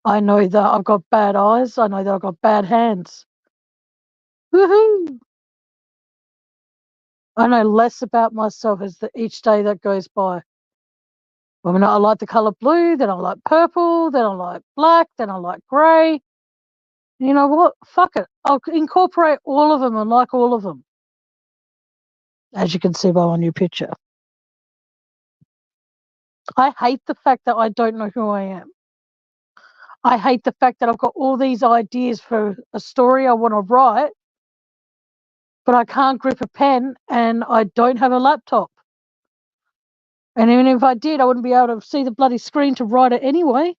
S1: I know that I've got bad eyes. I know that I've got bad hands. Woohoo! I know less about myself as each day that goes by. I mean, I like the colour blue, then I like purple, then I like black, then I like grey. You know what? Fuck it. I'll incorporate all of them and like all of them. As you can see by my new picture. I hate the fact that I don't know who I am. I hate the fact that I've got all these ideas for a story I want to write, but I can't grip a pen and I don't have a laptop. And even if I did, I wouldn't be able to see the bloody screen to write it anyway.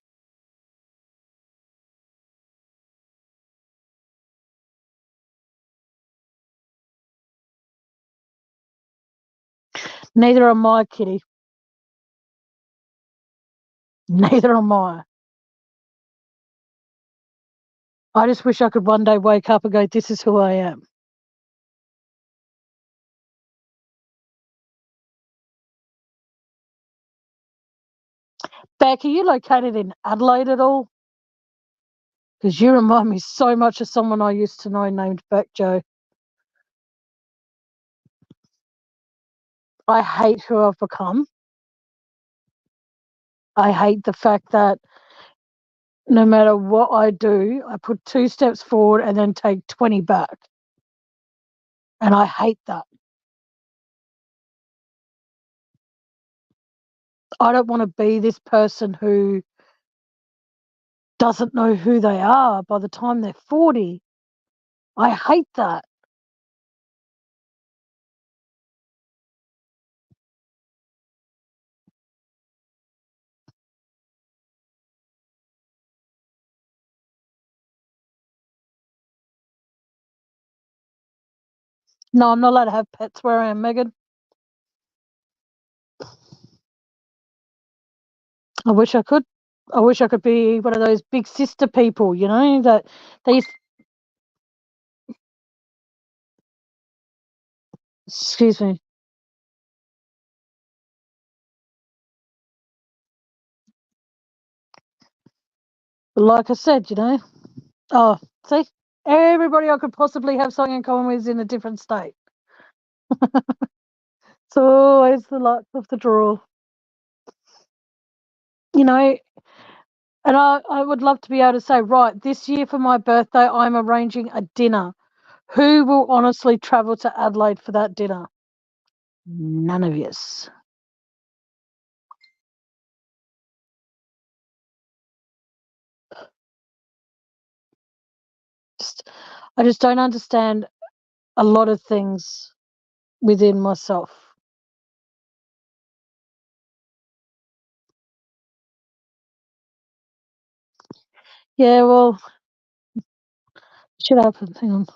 S1: Neither am I, Kitty. Neither am I. I just wish I could one day wake up and go, this is who I am. Beck, are you located in Adelaide at all? Because you remind me so much of someone I used to know named Beck Joe. I hate who I've become. I hate the fact that no matter what I do, I put 2 steps forward and then take 20 back. And I hate that. I don't want to be this person who doesn't know who they are by the time they're 40. I hate that. No, I'm not allowed to have pets where I am, Megan. I wish I could. I wish I could be one of those big sister people, you know, that they used. Excuse me. But like I said, you know, oh, see, everybody I could possibly have something in common with is in a different state. It's always the luck of the draw. You know, and I would love to be able to say, right, this year for my birthday, I'm arranging a dinner. Who will honestly travel to Adelaide for that dinner? None of yous. I just don't understand a lot of things within myself. Yeah, well, shit happens. Hang on.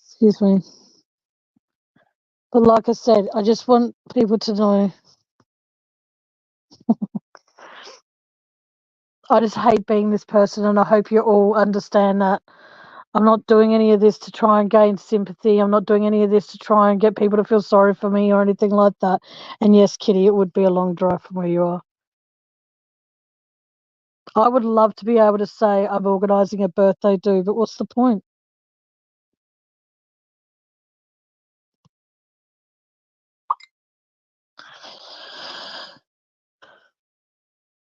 S1: Excuse me. But like I said, I just want people to know. I just hate being this person, and I hope you all understand that. I'm not doing any of this to try and gain sympathy. I'm not doing any of this to try and get people to feel sorry for me or anything like that. And yes, Kitty, it would be a long drive from where you are. I would love to be able to say I'm organising a birthday do, but what's the point?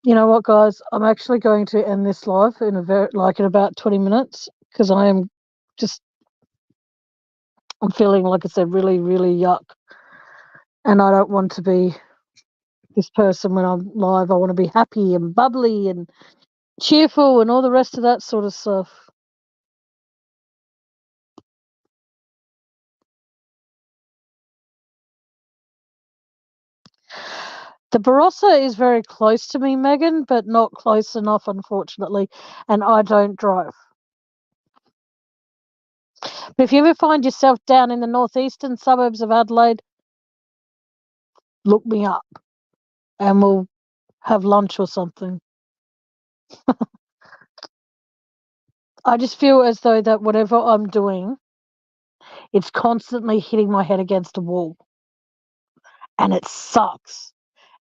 S1: You know what, guys? I'm actually going to end this live in in about 20 minutes because I am just I'm feeling, like I said, really, really yuck. And I don't want to be this person when I'm live. I want to be happy and bubbly and cheerful and all the rest of that sort of stuff. The Barossa is very close to me, Megan, but not close enough, unfortunately, and I don't drive. But if you ever find yourself down in the northeastern suburbs of Adelaide, look me up and we'll have lunch or something. I just feel as though that whatever I'm doing, it's constantly hitting my head against a wall. And it sucks.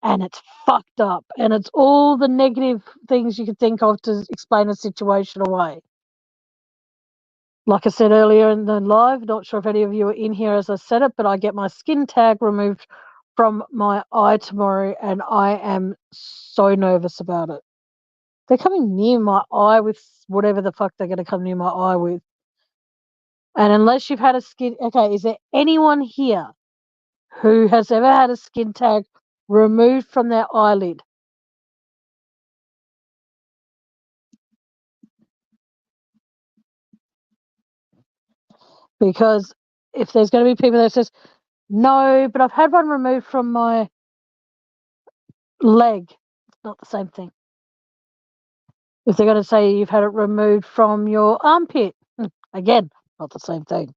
S1: And it's fucked up. And it's all the negative things you could think of to explain a situation away. Like I said earlier in the live, not sure if any of you are in here as I said it, but I get my skin tag removed from my eye tomorrow, and I am so nervous about it. They're coming near my eye with whatever the fuck they're going to come near my eye with. And unless you've had a skin... Okay, is there anyone here who has ever had a skin tag removed from their eyelid? Because if there's going to be people that says, no, but I've had one removed from my leg, it's not the same thing. If they're going to say you've had it removed from your armpit, again, not the same thing.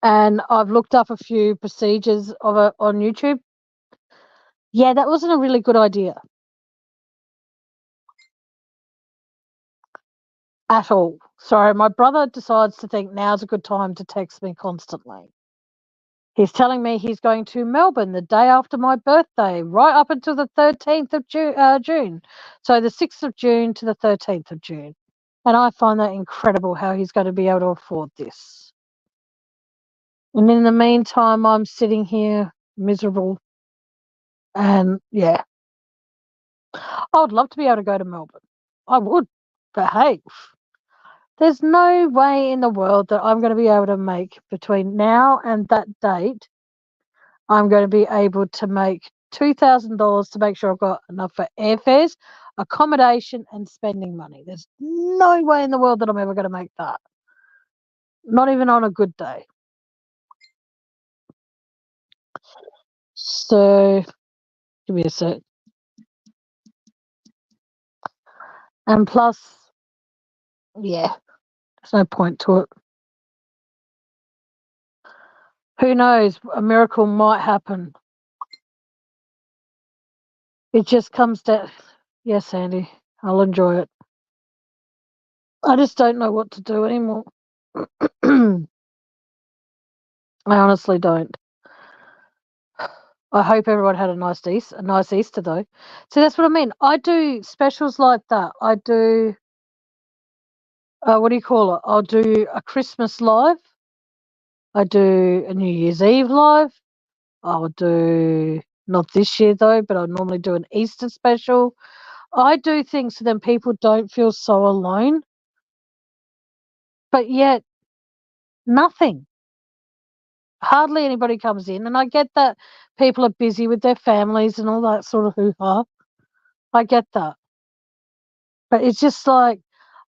S1: And I've looked up a few procedures of it on YouTube. Yeah, that wasn't a really good idea. At all. Sorry, my brother decides to think now's a good time to text me constantly. He's telling me he's going to Melbourne the day after my birthday, right up until the 13th of June. So the 6th of June to the 13th of June. And I find that incredible how he's going to be able to afford this. And in the meantime, I'm sitting here miserable. And yeah, I would love to be able to go to Melbourne. I would. But hey, there's no way in the world that I'm going to be able to make between now and that date. I'm going to be able to make $2,000 to make sure I've got enough for airfares, accommodation, and spending money. There's no way in the world that I'm ever going to make that. Not even on a good day. So, give me a sec. And plus, yeah, there's no point to it. Who knows? A miracle might happen. It just comes down. Yes, Andy, I'll enjoy it. I just don't know what to do anymore. I honestly don't. I hope everyone had a nice Easter though. See, that's what I mean. I do specials like that. I do, what do you call it? I'll do a Christmas live. I do a New Year's Eve live. I'll do, not this year though, but I normally do an Easter special. I do things so then people don't feel so alone. But yet, nothing. Hardly anybody comes in. And I get that people are busy with their families and all that sort of hoo-ha. I get that. But it's just like,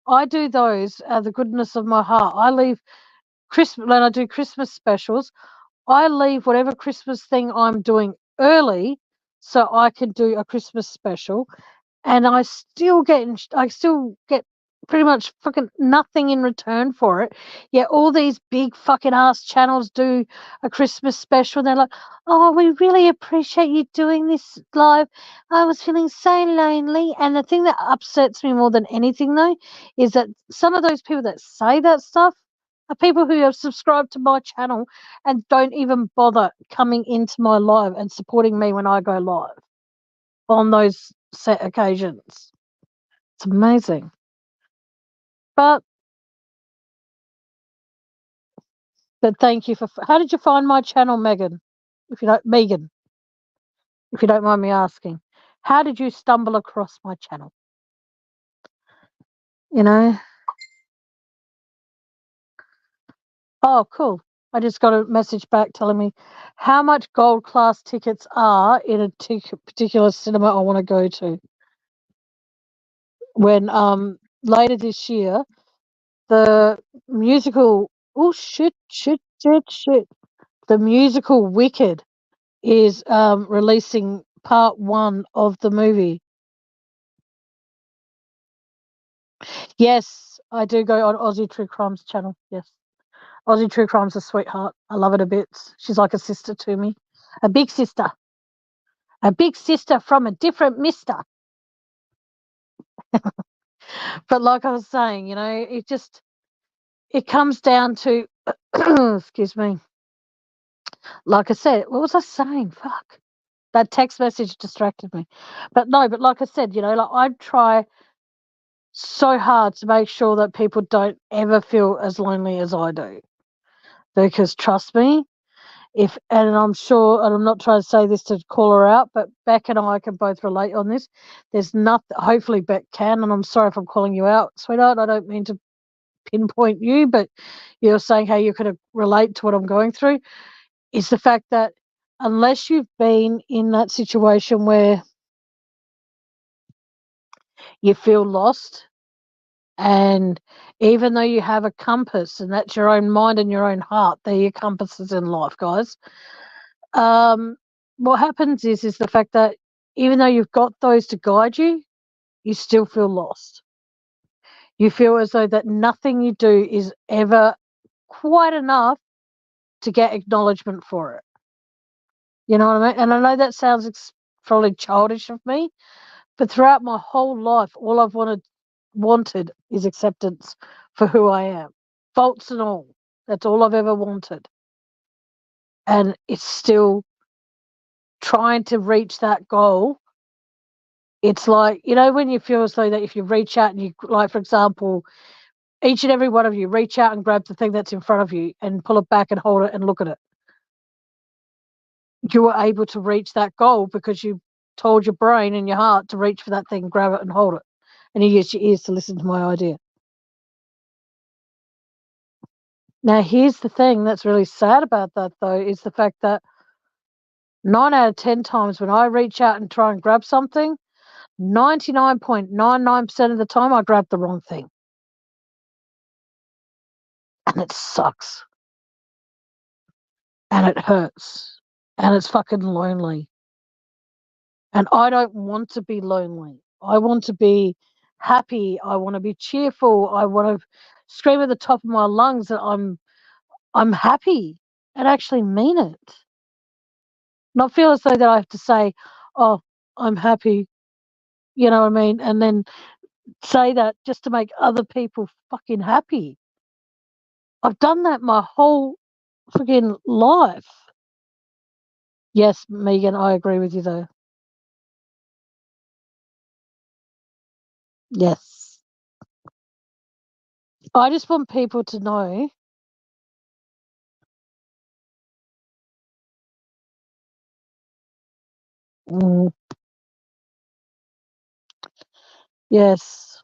S1: I do those out of the goodness of my heart. I leave Christmas, when I do Christmas specials, I leave whatever Christmas thing I'm doing early so I can do a Christmas special. And I still get pretty much fucking nothing in return for it. Yet all these big fucking ass channels do a Christmas special. They're like, oh, we really appreciate you doing this live. I was feeling so lonely. And the thing that upsets me more than anything, though, is that some of those people that say that stuff are people who have subscribed to my channel and don't even bother coming into my live and supporting me when I go live on those set occasions. It's amazing. But thank you for. How did you find my channel, Megan? If you don't mind me asking, how did you stumble across my channel? You know. Oh, cool. I just got a message back telling me how much gold class tickets are in a particular cinema I want to go to. When later this year, the musical. Oh shit! The musical Wicked is releasing part 1 of the movie. Yes, I do go on Aussie True Crimes channel. Yes. Aussie True Crime's a sweetheart. I love it a bit. She's like a sister to me. A big sister. A big sister from a different mister. But like I was saying, you know, it comes down to, excuse me. Like I said, what was I saying? Fuck. That text message distracted me. But like I said, you know, like I try so hard to make sure that people don't ever feel as lonely as I do. Because trust me, and I'm sure, and I'm not trying to say this to call her out, but Beck and I can both relate on this. There's nothing, hopefully Beck can, and I'm sorry if I'm calling you out, sweetheart. I don't mean to pinpoint you, but you're saying how you could relate to what I'm going through. Is the fact that unless you've been in that situation where you feel lost, and even though you have a compass, and that's your own mind and your own heart, they're your compasses in life, guys. What happens is the fact that even though you've got those to guide you, you still feel lost. You feel as though that nothing you do is ever quite enough to get acknowledgement for it. You know what I mean? And I know that sounds probably childish of me, but throughout my whole life, all I've wanted is acceptance for who I am, faults and all. That's all I've ever wanted. And it's still trying to reach that goal. It's like, you know, when you feel as though that if you reach out and you, like, for example, each and every one of you reach out and grab the thing that's in front of you and pull it back and hold it and look at it. You were able to reach that goal because you told your brain and your heart to reach for that thing, grab it and hold it. And you used your ears to listen to my idea. Now, here's the thing that's really sad about that, though, is the fact that 9 out of 10 times when I reach out and try and grab something, 99.99% of the time I grab the wrong thing. And it sucks. And it hurts. And it's fucking lonely. And I don't want to be lonely. I want to be happy. I want to be cheerful. I want to scream at the top of my lungs that I'm happy and actually mean it. Not feel as though that I have to say, oh, I'm happy, you know what I mean? And then say that just to make other people fucking happy. I've done that my whole freaking life. Yes, Megan, I agree with you though. Yes. I just want people to know. Mm, yes.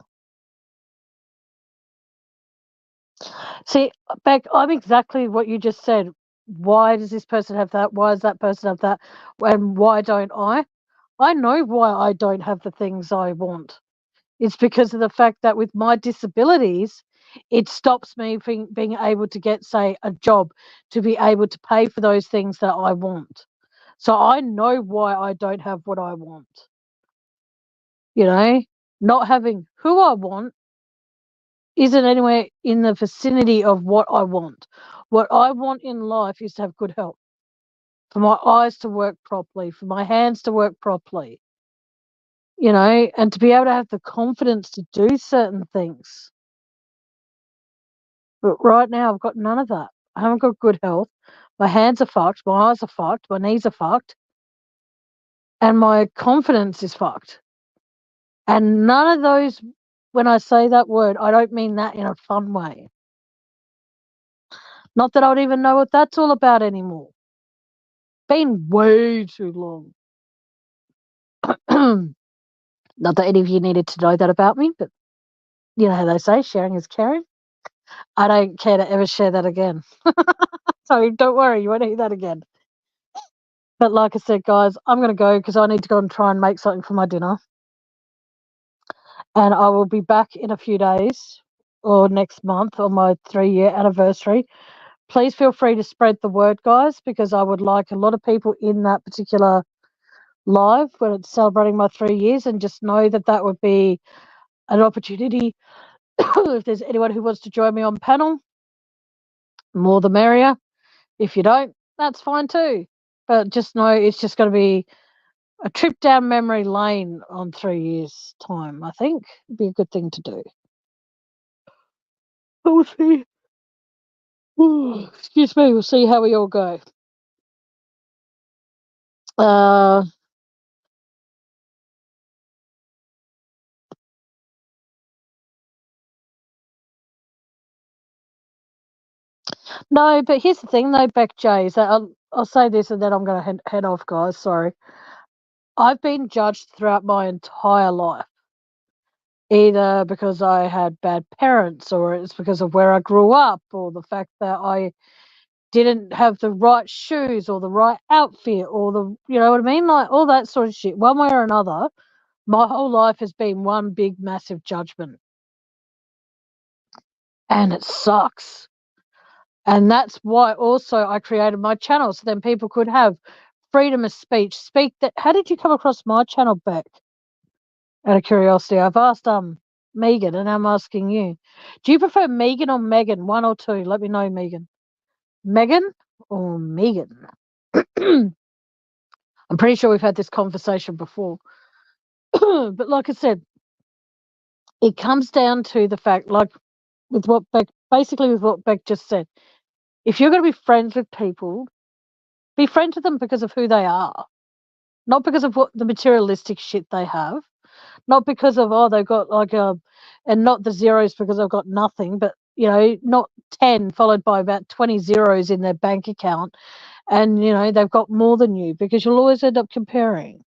S1: See, Beck, I'm exactly what you just said. Why does this person have that? Why does that person have that? And why don't I? I know why I don't have the things I want. It's because of the fact that with my disabilities, it stops me from being able to get, say, a job to be able to pay for those things that I want. So I know why I don't have what I want. You know, not having who I want isn't anywhere in the vicinity of what I want. What I want in life is to have good health, for my eyes to work properly, for my hands to work properly, you know, and to be able to have the confidence to do certain things. But right now, I've got none of that. I haven't got good health. My hands are fucked. My eyes are fucked. My knees are fucked. And my confidence is fucked. And none of those, when I say that word, I don't mean that in a fun way. Not that I would even know what that's all about anymore. Been way too long. Not that any of you needed to know that about me, but you know how they say sharing is caring. I don't care to ever share that again. So don't worry, you won't hear that again. But like I said, guys, I'm going to go because I need to go and try and make something for my dinner. And I will be back in a few days or next month on my 3-year anniversary. please feel free to spread the word, guys, because I would like a lot of people in that particular live when it's celebrating my 3 years, and just know that that would be an opportunity. If there's anyone who wants to join me on panel, more the merrier. If you don't, that's fine too. But just know it's just going to be a trip down memory lane on 3 years' time. I think it'd be a good thing to do. But we'll see. Excuse me. We'll see how we all go. No, but here's the thing, though, Beck J, is that I'll say this and then I'm going to head off, guys. Sorry. I've been judged throughout my entire life, either because I had bad parents, or it's because of where I grew up, or the fact that I didn't have the right shoes or the right outfit, or you know what I mean? Like all that sort of shit. One way or another, my whole life has been one big, massive judgment. And it sucks. And that's why also I created my channel, so then people could have freedom of speech. Speak that. How did you come across my channel, Beck? Out of curiosity, I've asked Megan, and I'm asking you. Do you prefer Megan or Megan? One or two? Let me know, Megan. Megan or Megan? I'm pretty sure we've had this conversation before. But like I said, it comes down to the fact, like with what Beck, basically with what Beck just said. If you're going to be friends with people, be friends with them because of who they are, not because of what the materialistic shit they have, not because of, oh, they've got like and not the zeros because I've got nothing, but, you know, not 10 followed by about 20 zeros in their bank account, and, you know, they've got more than you, because you'll always end up comparing.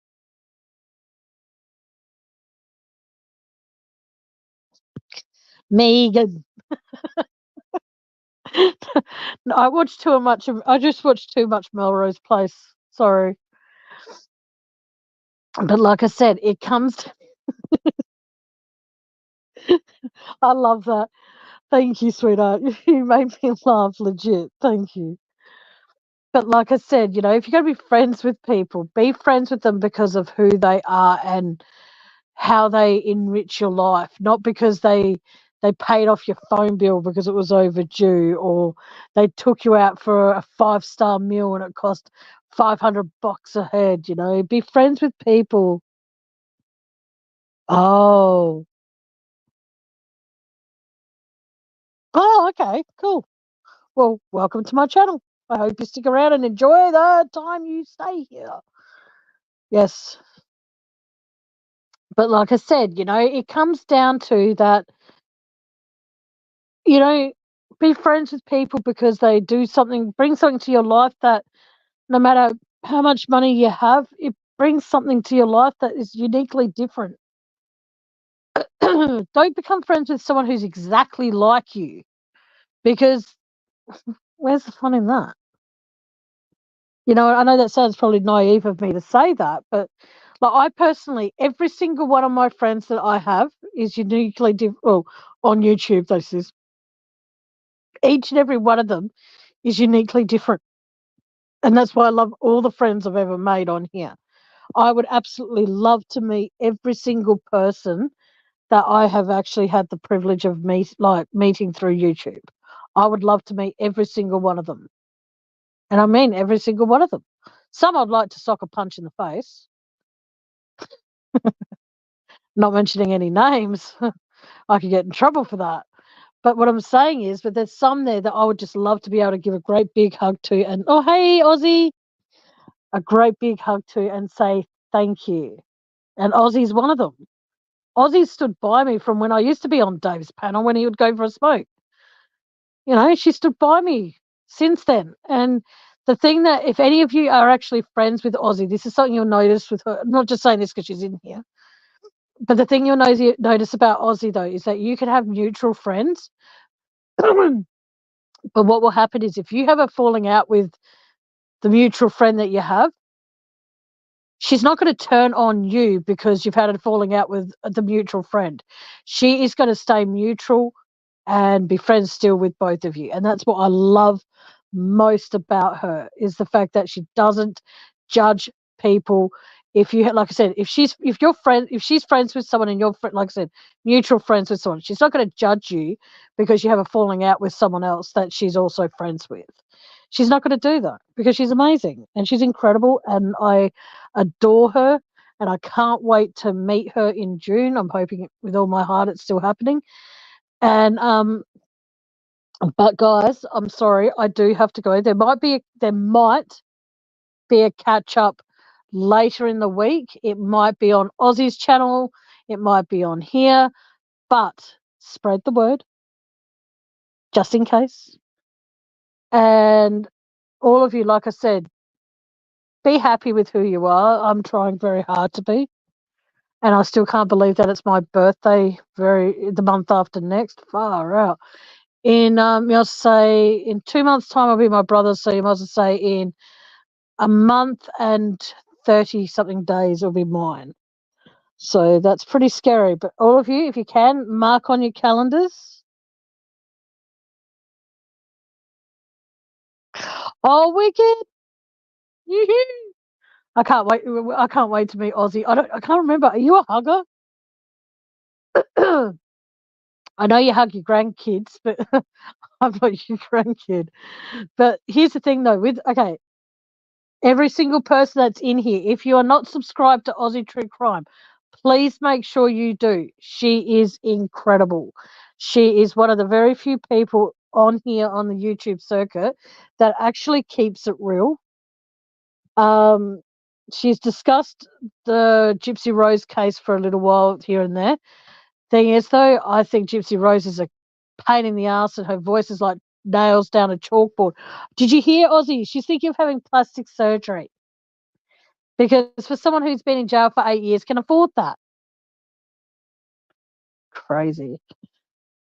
S1: Megan. No, I just watched too much Melrose Place. Sorry. But like I said, it comes to, I love that. Thank you, sweetheart. You made me laugh legit. Thank you. But like I said, you know, if you're going to be friends with people, be friends with them because of who they are and how they enrich your life, not because they paid off your phone bill because it was overdue, or they took you out for a 5-star meal and it cost $500 a head. You know, be friends with people. Oh, okay, cool. Well, welcome to my channel. I hope you stick around and enjoy the time you stay here. Yes. But like I said, you know, it comes down to that, you know, be friends with people because they do something, bring something to your life that no matter how much money you have, it brings something to your life that is uniquely different. Don't become friends with someone who's exactly like you, because where's the fun in that? You know, I know that sounds probably naive of me to say that, but like I personally, every single one of my friends that I have is uniquely different. Well, on YouTube, this is, each and every one of them is uniquely different. And that's why I love all the friends I've ever made on here. I would absolutely love to meet every single person that I have actually had the privilege of meeting through YouTube. I would love to meet every single one of them. And I mean every single one of them. Some I'd like to sock a punch in the face. Not mentioning any names. I could get in trouble for that. But what I'm saying is, but there's some there that I would just love to be able to give a great big hug to, and, oh, hey, Aussie, a great big hug to and say thank you. And Aussie's one of them. Aussie stood by me from when I used to be on Dave's panel when he would go for a smoke. You know, she stood by me since then. And the thing that, if any of you are actually friends with Aussie, this is something you'll notice with her. I'm not just saying this because she's in here. But the thing you'll notice about Aussie, though, is that you can have mutual friends. But what will happen is, if you have a falling out with the mutual friend that you have, she's not going to turn on you because you've had a falling out with the mutual friend. She is going to stay neutral and be friends still with both of you. And that's what I love most about her, is the fact that she doesn't judge people. If you, like I said, if she's friends with someone and you're, like I said, mutual friends with someone, she's not going to judge you because you have a falling out with someone else that she's also friends with. She's not going to do that because she's amazing and she's incredible, and I adore her, and I can't wait to meet her in June. I'm hoping with all my heart it's still happening. And but guys, I'm sorry, I do have to go. There might be a catch up later in the week. It might be on Aussie's channel, it might be on here, but spread the word just in case. And all of you, like I said, be happy with who you are. I'm trying very hard to be. And I still can't believe that it's my birthday the month after next. Far out. In you must say in 2 months' time I'll be my brother's, so you must say in a month and 30 something days will be mine. So that's pretty scary. But all of you, if you can, mark on your calendars. Oh, wicked! Yoo-hoo! I can't wait. I can't wait to meet Aussie. I can't remember. Are you a hugger? I know you hug your grandkids, but I'm not your grandkid. But here's the thing, though. Every single person that's in here, if you are not subscribed to Aussie True Crime, please make sure you do. She is incredible. She is one of the very few people on here on the YouTube circuit that actually keeps it real. She's discussed the Gypsy Rose case for a little while here and there. Thing is, though, I think Gypsy Rose is a pain in the ass, and her voice is like nails down a chalkboard. Did you hear, Aussie? She's thinking of having plastic surgery because for someone who's been in jail for 8 years can afford that. Crazy.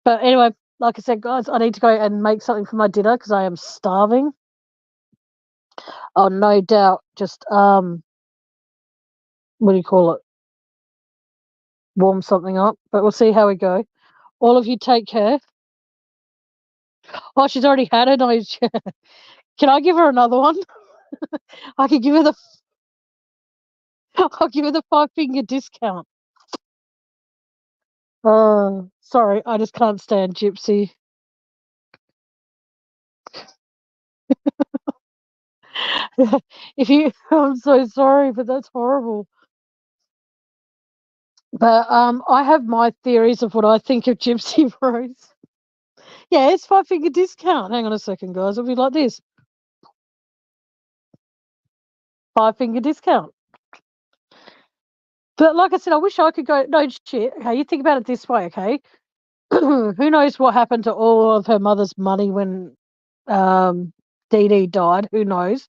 S1: But anyway, like I said, guys, I need to go and make something for my dinner because I am starving. Oh, no doubt. Just what do you call it? Warm something up. But we'll see how we go. All of you take care. Oh, she's already had it. Can I give her another one? I can give her I'll give her the 5-finger discount. Oh, sorry, I just can't stand Gypsy. I'm so sorry, but that's horrible. But I have my theories of what I think of Gypsy Rose. Yeah, it's 5-finger discount. Hang on a second, guys. It'll be like this. 5-finger discount. But like I said, I wish I could go. No shit. Okay, you think about it this way. Okay, who knows what happened to all of her mother's money when Dee Dee died? Who knows?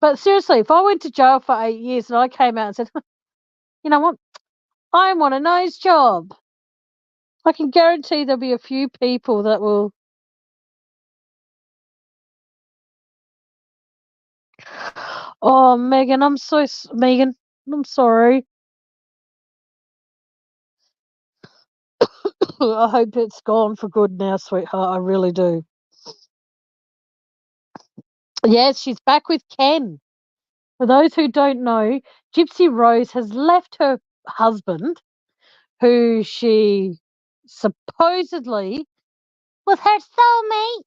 S1: But seriously, if I went to jail for 8 years and I came out and said, you know what, I want a nose job, I can guarantee there'll be a few people that will. Oh, Megan, Megan, I'm sorry. I hope it's gone for good now, sweetheart. I really do. Yes, she's back with Ken. For those who don't know, Gypsy Rose has left her husband, who she supposedly was her soulmate,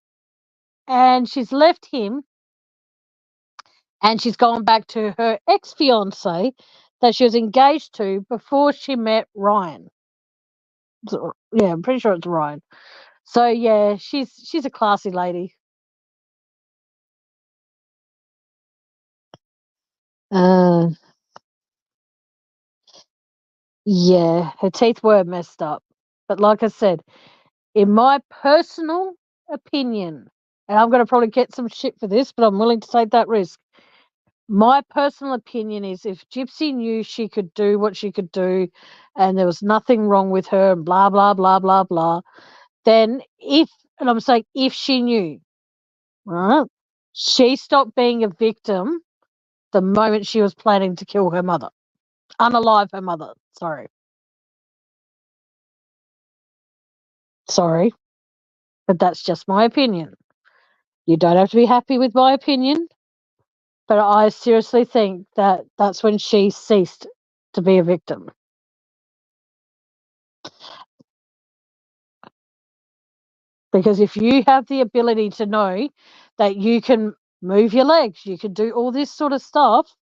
S1: and she's left him, and she's gone back to her ex-fiance that she was engaged to before she met Ryan. So, yeah, I'm pretty sure it's Ryan. So yeah, she's a classy lady. Uh, yeah, her teeth were messed up, but like I said, in my personal opinion, and I'm going to probably get some shit for this, but I'm willing to take that risk. My personal opinion is if Gypsy knew she could do what she could do and there was nothing wrong with her and blah, blah, blah, blah, blah, then and I'm saying if she knew, right, she stopped being a victim the moment she was planning to kill her mother. Unalive her mother. Sorry. But that's just my opinion. You don't have to be happy with my opinion, but I seriously think that that's when she ceased to be a victim. Because if you have the ability to know that you can move your legs, you can do all this sort of stuff,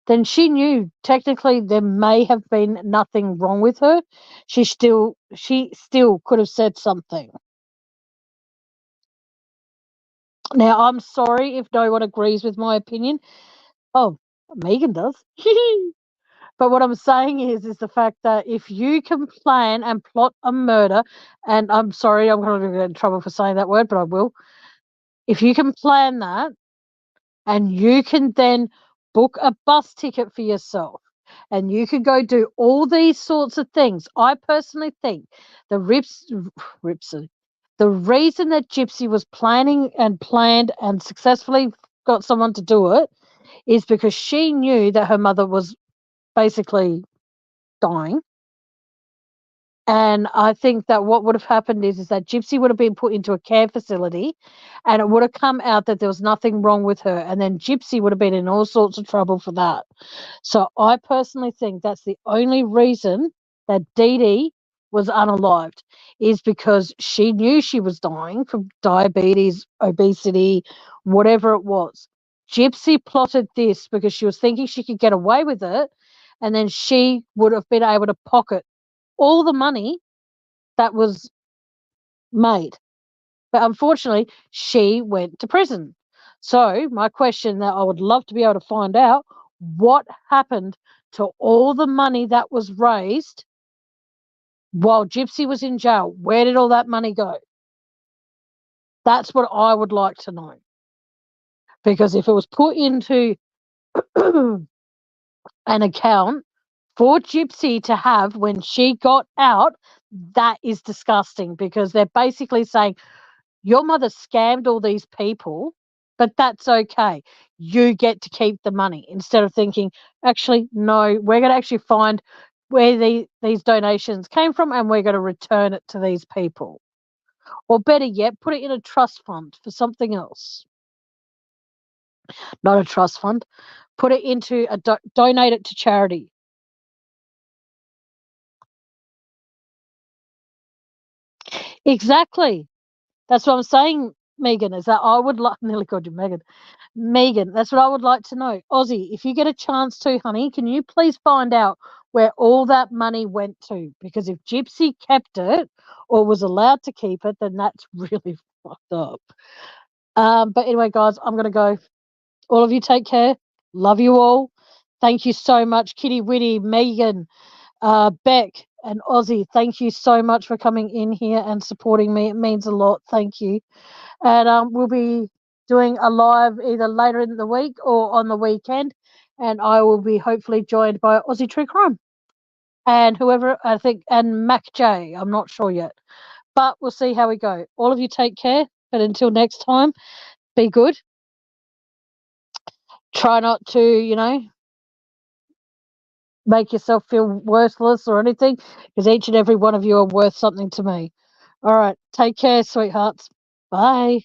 S1: then she knew technically there may have been nothing wrong with her. She still could have said something. Now, I'm sorry if no one agrees with my opinion. Oh, Megan does. But what I'm saying is the fact that if you can plan and plot a murder, and I'm sorry, I'm going to get in trouble for saying that word, but I will. If you can plan that, and you can then book a bus ticket for yourself, and you can go do all these sorts of things, I personally think the the reason that Gypsy was planning and planned and successfully got someone to do it is because she knew that her mother was basically dying. And I think that what would have happened is that Gypsy would have been put into a care facility, and it would have come out that there was nothing wrong with her. And then Gypsy would have been in all sorts of trouble for that. So I personally think that's the only reason that Dee Dee was unalived, is because she knew she was dying from diabetes, obesity, whatever it was. Gypsy plotted this because she was thinking she could get away with it, and then she would have been able to pocket all the money that was made. But unfortunately, she went to prison. So my question that I would love to be able to find out, what happened to all the money that was raised while Gypsy was in jail? Where did all that money go? That's what I would like to know. Because if it was put into an account for Gypsy to have when she got out, that is disgusting, because they're basically saying, your mother scammed all these people, but that's okay. You get to keep the money, instead of thinking, actually, no, we're going to actually find where these donations came from, and we're going to return it to these people. Or better yet, put it in a trust fund for something else. Not a trust fund. Put it into donate it to charity. Exactly. That's what I'm saying, Megan, is that I would like, nearly called you Megan. Megan, that's what I would like to know. Ozzy, if you get a chance to, honey, can you please find out where all that money went to? Because if Gypsy kept it or was allowed to keep it, then that's really fucked up. But anyway, guys, I'm going to go. All of you take care. Love you all. Thank you so much, Kitty Witty, Megan, Beck, and Ozzy. Thank you so much for coming in here and supporting me. It means a lot. Thank you. And we'll be doing a live either later in the week or on the weekend, and I will be hopefully joined by Aussie True Crime and whoever, I think, and Mac J. I'm not sure yet, but we'll see how we go. All of you take care, but until next time, be good. Try not to, make yourself feel worthless or anything, because each and every one of you are worth something to me. All right, take care, sweethearts. Bye.